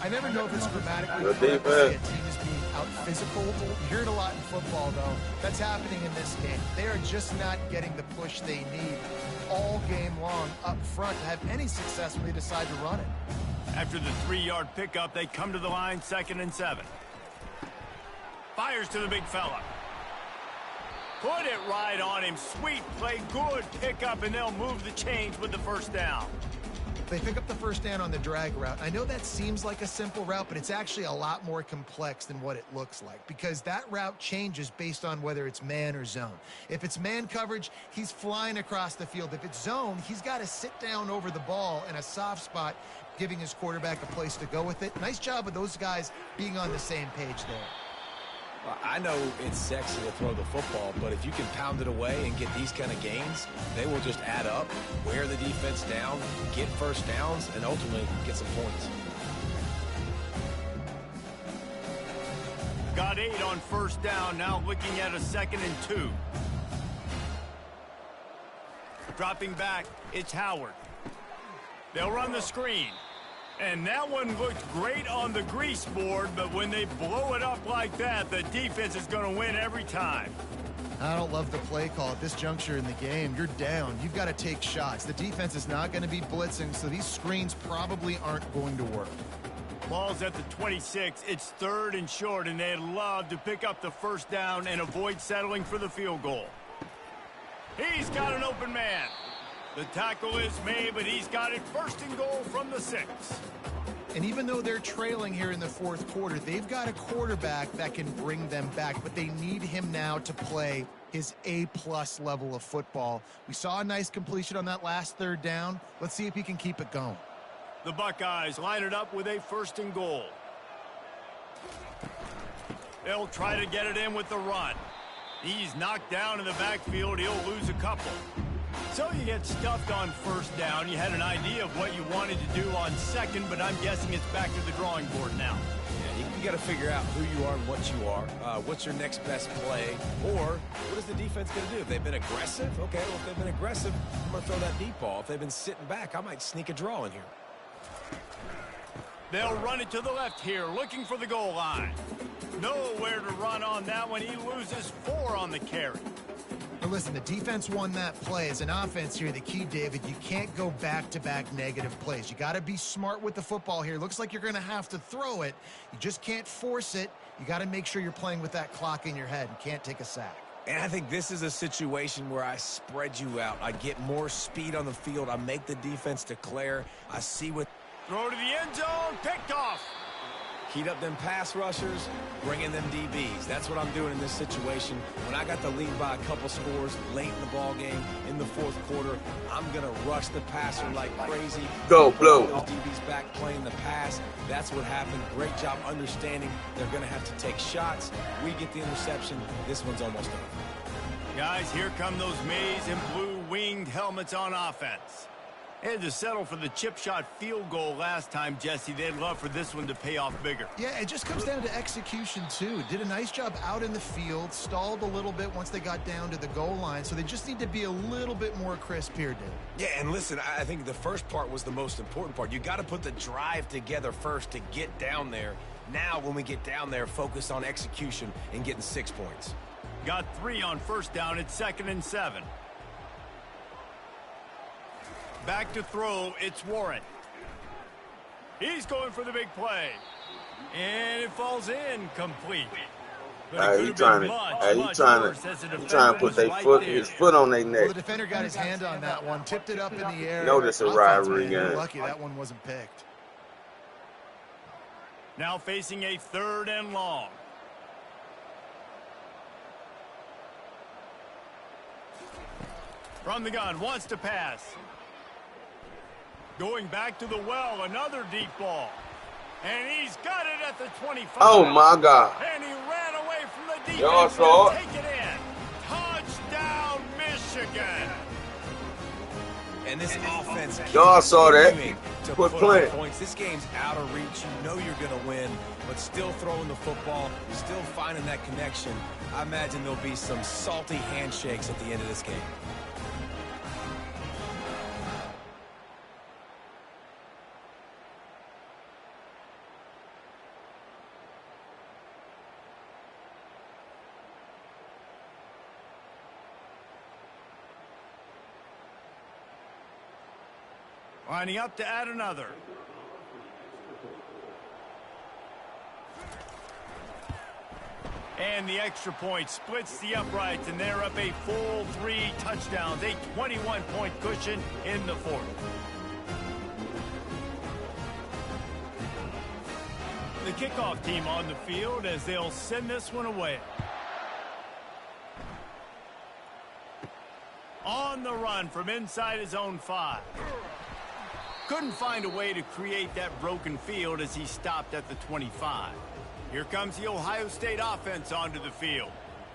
I never know if it's grammatically correct to say a team is being out-physical. You hear it a lot in football, though. That's happening in this game. They are just not getting the push they need all game long up front to have any success when they decide to run it. After the 3-yard pickup, they come to the line, 2nd and 7. Fires to the big fella. Put it right on him. Sweet play, good pickup, and they'll move the chains with the first down. They pick up the first down on the drag route. I know that seems like a simple route, but it's actually a lot more complex than what it looks like because that route changes based on whether it's man or zone. If it's man coverage, he's flying across the field. If it's zone, he's got to sit down over the ball in a soft spot, giving his quarterback a place to go with it. Nice job of those guys being on the same page there. Well, I know it's sexy to throw the football, but if you can pound it away and get these kind of gains, they will just add up, wear the defense down, get first downs, and ultimately get some points. Got 8 on first down, now looking at a 2nd and 2. Dropping back, it's Howard. They'll run the screen. And that one looked great on the grease board, but when they blow it up like that, the defense is going to win every time. I don't love the play call at this juncture in the game. You're down. You've got to take shots. The defense is not going to be blitzing, so these screens probably aren't going to work. Ball's at the 26. It's 3rd and short, and they'd love to pick up the first down and avoid settling for the field goal. He's got an open man. The tackle is made, but he's got it 1st and goal from the 6. And even though they're trailing here in the 4th quarter, they've got a quarterback that can bring them back, but they need him now to play his A-plus level of football. We saw a nice completion on that last 3rd down. Let's see if he can keep it going. The Buckeyes line it up with a 1st and goal. They'll try to get it in with the run. He's knocked down in the backfield. He'll lose a couple. So you get stuffed on first down. You had an idea of what you wanted to do on 2nd, but I'm guessing it's back to the drawing board now. Yeah, you got to figure out who you are and what you are. What's your next best play? Or what is the defense going to do? If they've been aggressive, okay, well, if they've been aggressive, I'm going to throw that deep ball. If they've been sitting back, I might sneak a draw in here. They'll run it to the left here, looking for the goal line. Nowhere to run on that one. He loses 4 on the carry. But listen, the defense won that play. As an offense here, the key, David, you can't go back-to-back negative plays. You got to be smart with the football here. Looks like you're going to have to throw it. You just can't force it. You got to make sure you're playing with that clock in your head and can't take a sack. And I think this is a situation where I spread you out. I get more speed on the field. I make the defense declare. I see what... Throw to the end zone, picked off. Heat up them pass rushers, bring in them DBs. That's what I'm doing in this situation. When I got the lead by a couple scores late in the ball game, in the fourth quarter, I'm going to rush the passer like crazy. Go, Blue. Those DBs back playing the pass. That's what happened. Great job understanding they're going to have to take shots. We get the interception. This one's almost over. Guys, here come those maize and blue winged helmets on offense. They had to settle for the chip shot field goal last time, Jesse. They'd love for this one to pay off bigger. Yeah, it just comes down to execution, too. Did a nice job out in the field, stalled a little bit once they got down to the goal line, so they just need to be a little bit more crisp here, Dave. Yeah, and listen, I think the first part was the most important part. You got to put the drive together first to get down there. Now, when we get down there, focus on execution and getting 6 points. Got 3 on first down. It's 2nd and 7. Back to throw, it's Warren. He's going for the big play. And it falls in complete. He's trying to put his foot on their neck. Well, the defender got his hand on that one, tipped it up in the air. Notice a rivalry game. Lucky that one wasn't picked. Now facing a 3rd and long. From the gun, wants to pass. Going back to the well, another deep ball. And he's got it at the 25. Oh, my God. And he ran away from the defense. Y'all saw it. Take it in. Touchdown, Michigan. And this offense, y'all saw that. To Quit put playing. Points. This game's out of reach. You know you're going to win, but still throwing the football, still finding that connection. I imagine there'll be some salty handshakes at the end of this game. Lining up to add another. And the extra point splits the uprights, and they're up a full 3 touchdowns, a 21-point cushion in the 4th. The kickoff team on the field as they'll send this one away. On the run from inside his own 5. Couldn't find a way to create that broken field as he stopped at the 25. Here comes the Ohio State offense onto the field.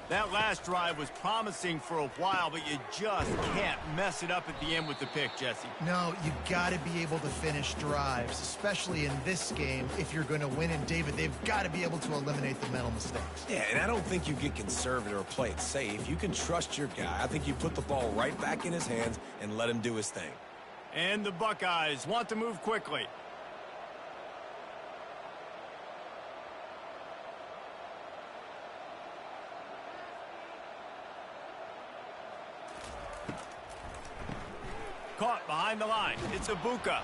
That last drive was promising for a while, but you just can't mess it up at the end with the pick, Jesse. No, you got to be able to finish drives, especially in this game if you're going to win. And, David, they've got to be able to eliminate the mental mistakes. Yeah, and I don't think you get conservative or play it safe. You can trust your guy. I think you put the ball right back in his hands and let him do his thing. And the Buckeyes want to move quickly. Caught behind the line. It's Ibuka.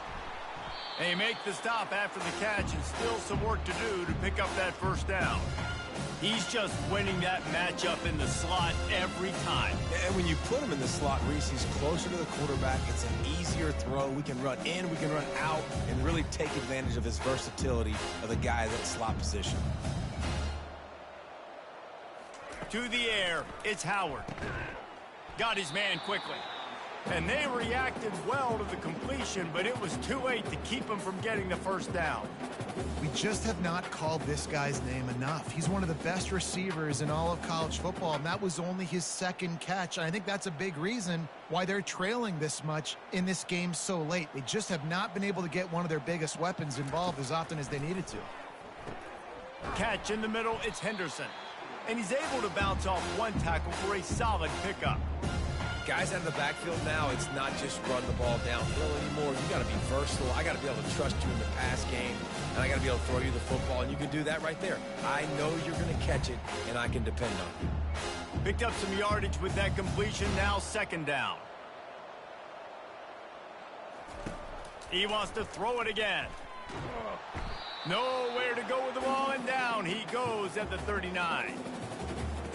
They make the stop after the catch, and still some work to do to pick up that first down. He's just winning that matchup in the slot every time. And when you put him in the slot, Reese, he's closer to the quarterback. It's an easier throw. We can run in, we can run out, and really take advantage of his versatility of the guy that slot position. To the air, it's Howard. Got his man quickly. And they reacted well to the completion, but it was too late to keep him from getting the first down. We just have not called this guy's name enough. He's one of the best receivers in all of college football, and that was only his 2nd catch. And I think that's a big reason why they're trailing this much in this game so late. They just have not been able to get one of their biggest weapons involved as often as they needed to. Catch in the middle, it's Henderson. And he's able to bounce off one tackle for a solid pickup. Guys out of the backfield now, it's not just run the ball downhill anymore. You got to be versatile. I got to be able to trust you in the pass game, and I got to be able to throw you the football, and you can do that right there. I know you're going to catch it, and I can depend on you. Picked up some yardage with that completion, now 2nd down. He wants to throw it again. Nowhere to go with the ball, and down he goes at the 39.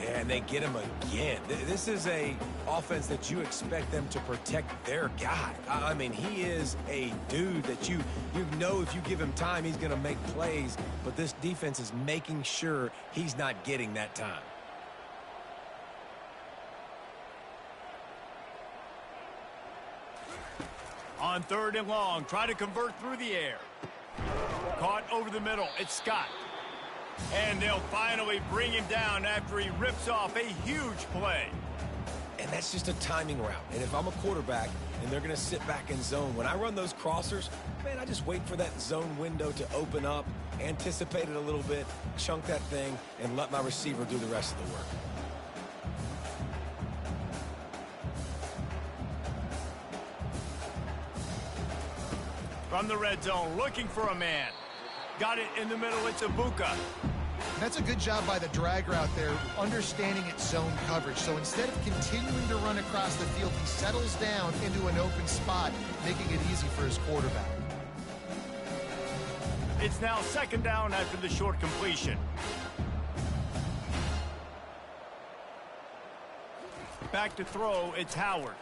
Yeah, and they get him again. This is a offense that you expect them to protect their guy. I mean, he is a dude that you know if you give him time, he's going to make plays. But this defense is making sure he's not getting that time. On 3rd and long, try to convert through the air. Caught over the middle. It's Scott. And they'll finally bring him down after he rips off a huge play. And that's just a timing route. And if I'm a quarterback and they're going to sit back in zone, when I run those crossers, man, I just wait for that zone window to open up, anticipate it a little bit, chunk that thing, and let my receiver do the rest of the work. From the red zone, looking for a man. Got it in the middle, it's Ibuka. That's a good job by the drag route there, understanding its zone coverage. So instead of continuing to run across the field, he settles down into an open spot, making it easy for his quarterback. It's now 2nd down after the short completion. Back to throw, it's Howard.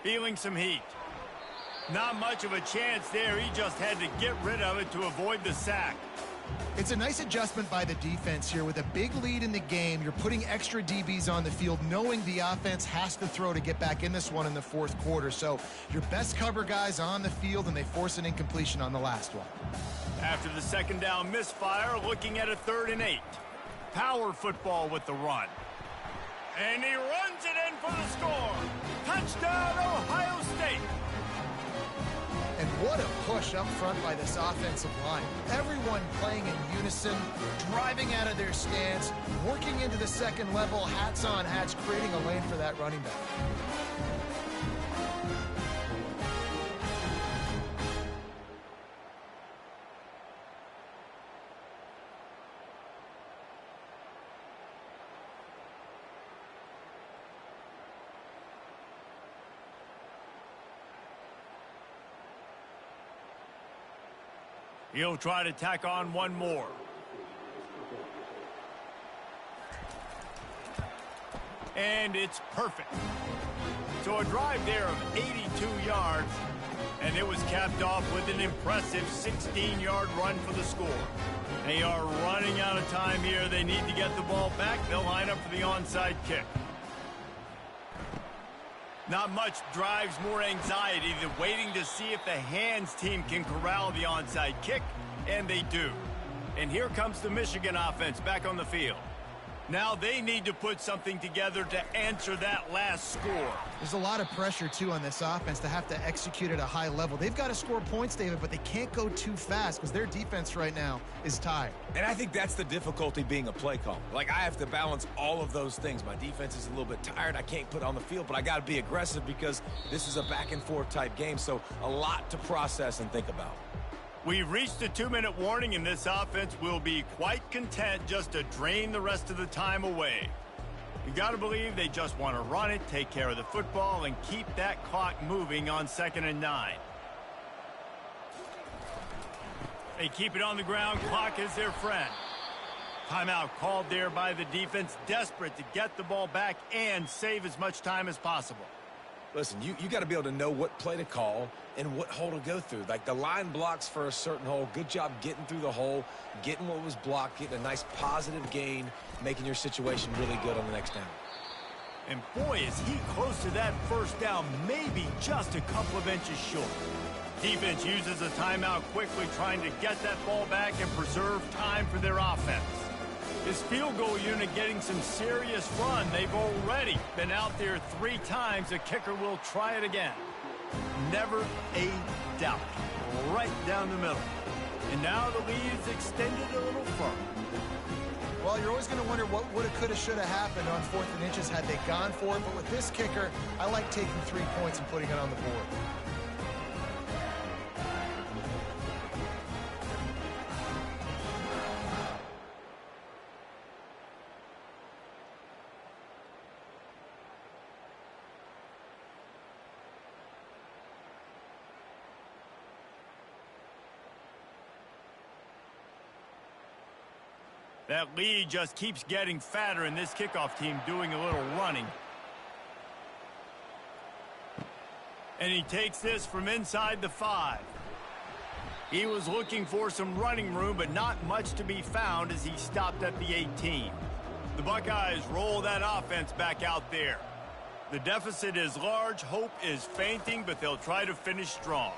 Feeling some heat. Not much of a chance there. He just had to get rid of it to avoid the sack. It's a nice adjustment by the defense here. With a big lead in the game, you're putting extra DBs on the field, knowing the offense has to throw to get back in this one in the 4th quarter. So your best cover guys on the field, and they force an incompletion on the last one. After the 2nd down misfire, looking at a 3rd and 8. Power football with the run. And he runs it in for the score. Touchdown, Ohio State. And what a push up front by this offensive line. Everyone playing in unison, driving out of their stance, working into the 2nd level, hats on hats, creating a lane for that running back. He'll try to tack on one more. And it's perfect. So a drive there of 82 yards, and it was capped off with an impressive 16-yard run for the score. They are running out of time here. They need to get the ball back. They'll line up for the onside kick. Not much drives more anxiety than waiting to see if the hands team can corral the onside kick, and they do. And here comes the Michigan offense back on the field. Now they need to put something together to answer that last score. There's a lot of pressure, too, on this offense to have to execute at a high level. They've got to score points, David, but they can't go too fast because their defense right now is tired. And I think that's the difficulty being a play caller. Like, I have to balance all of those things. My defense is a little bit tired. I can't put on the field, but I got to be aggressive because this is a back-and-forth type game, so a lot to process and think about. We've reached a 2-minute warning, and this offense will be quite content just to drain the rest of the time away. You got to believe they just want to run it, take care of the football, and keep that clock moving on 2nd and 9. They keep it on the ground. Clock is their friend. Timeout called there by the defense, desperate to get the ball back and save as much time as possible. Listen, you got to be able to know what play to call and what hole to go through. Like, the line blocks for a certain hole. Good job getting through the hole, getting what was blocked, getting a nice positive gain, making your situation really good on the next down. And boy, is he close to that 1st down, maybe just a couple of inches short. Defense uses a timeout quickly, trying to get that ball back and preserve time for their offense. His field goal unit getting some serious run. They've already been out there 3 times. The kicker will try it again. Never a doubt. Right down the middle. And now the lead is extended a little further. Well, you're always going to wonder what woulda, coulda, shoulda happened on 4th and inches had they gone for it. But with this kicker, I like taking 3 points and putting it on the board. That lead just keeps getting fatter, and this kickoff team doing a little running. And he takes this from inside the 5. He was looking for some running room, but not much to be found as he stopped at the 18. The Buckeyes roll that offense back out there. The deficit is large, hope is fainting, but they'll try to finish strong.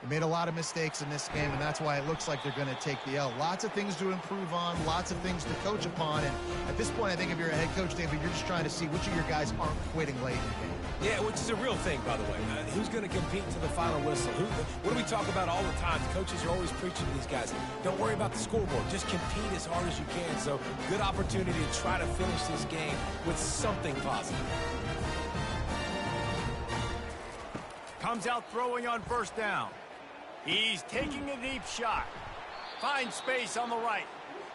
They made a lot of mistakes in this game, and that's why it looks like they're going to take the L. Lots of things to improve on, lots of things to coach upon, and at this point, I think if you're a head coach, David, you're just trying to see which of your guys aren't quitting late in the game. Yeah, which is a real thing, by the way. Who's going to compete to the final whistle? What do we talk about all the time? The coaches are always preaching to these guys. Don't worry about the scoreboard. Just compete as hard as you can. So, good opportunity to try to finish this game with something positive. Comes out throwing on first down. He's taking a deep shot. Finds space on the right.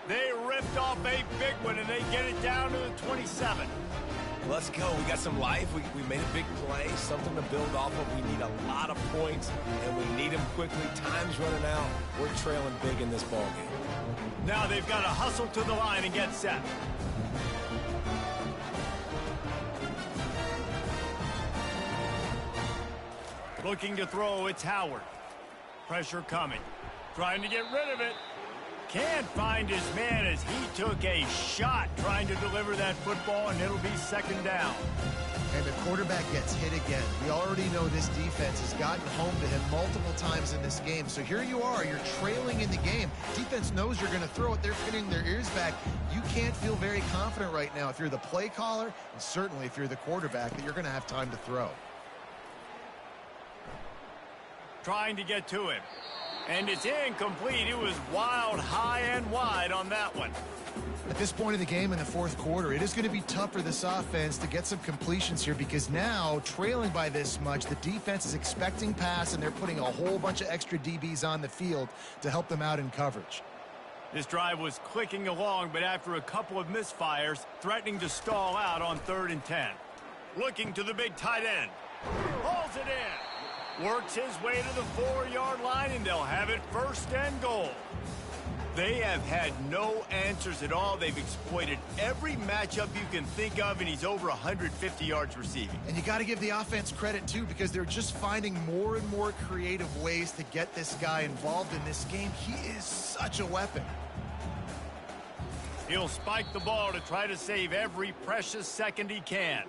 They ripped off a big one, and they get it down to the 27. Let's go. We got some life. We made a big play, something to build off of. We need a lot of points, and we need them quickly. Time's running out. We're trailing big in this ballgame. Now they've got to hustle to the line and get set. Looking to throw, it's Howard. Pressure coming. Trying to get rid of it. Can't find his man as he took a shot trying to deliver that football, and it'll be second down. And the quarterback gets hit again. We already know this defense has gotten home to him multiple times in this game. So here you are, you're trailing in the game. Defense knows you're going to throw it. They're pinning their ears back. You can't feel very confident right now if you're the play caller, and certainly if you're the quarterback, that you're going to have time to throw. Trying to get to him. And it's incomplete. It was wild, high and wide on that one. At this point of the game in the fourth quarter, it is going to be tough for this offense to get some completions here because now, trailing by this much, the defense is expecting pass, and they're putting a whole bunch of extra DBs on the field to help them out in coverage. This drive was clicking along, but after a couple of misfires, threatening to stall out on 3rd and 10. Looking to the big tight end. Hauls it in. Works his way to the 4-yard line, and they'll have it 1st and goal. They have had no answers at all. They've exploited every matchup you can think of, and he's over 150 yards receiving. And you got to give the offense credit, too, because they're just finding more and more creative ways to get this guy involved in this game. He is such a weapon. He'll spike the ball to try to save every precious second he can.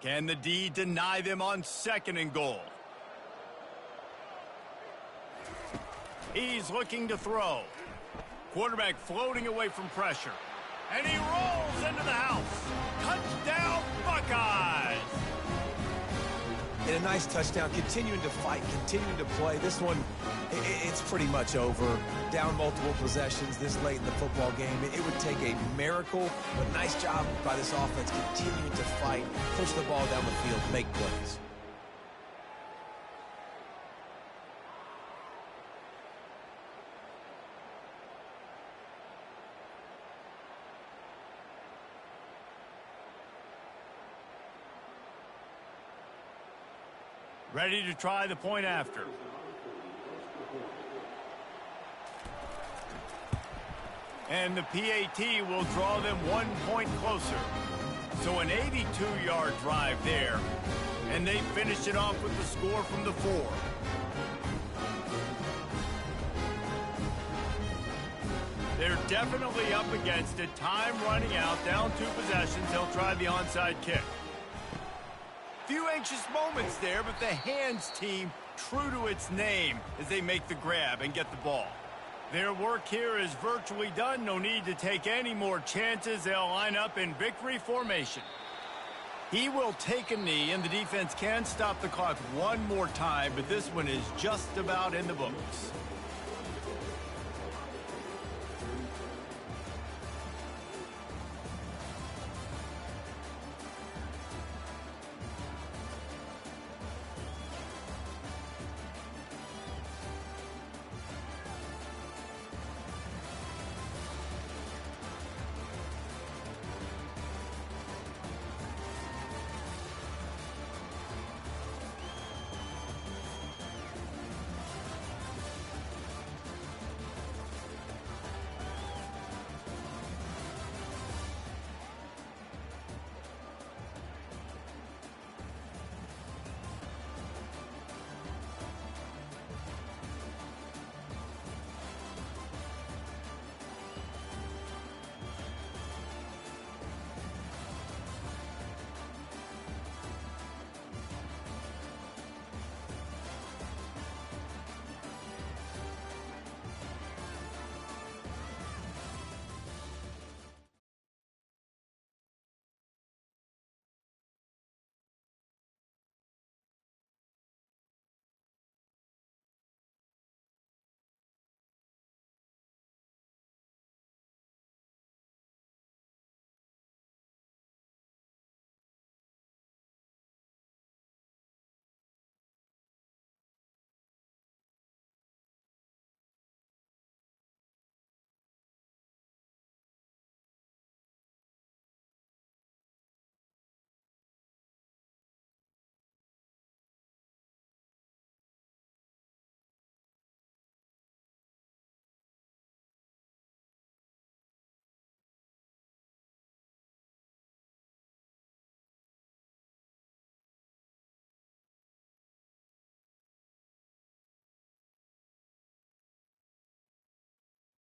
Can the D deny them on 2nd and goal? He's looking to throw. Quarterback floating away from pressure. And he rolls into the house. Touchdown, Buckeyes! And a nice touchdown, continuing to fight, continuing to play. This one, it's pretty much over. Down multiple possessions this late in the football game. It would take a miracle, but nice job by this offense continuing to fight, push the ball down the field, make plays. Ready to try the point after. And the PAT will draw them 1 point closer. So an 82-yard drive there. And they finish it off with the score from the 4. They're definitely up against it. Time running out. Down 2 possessions. They'll try the onside kick. Few anxious moments there, but the hands team true to its name as they make the grab and get the ball. Their work here is virtually done. No need to take any more chances. They'll line up in victory formation. He will take a knee, and the defense can stop the clock one more time, but this one is just about in the books.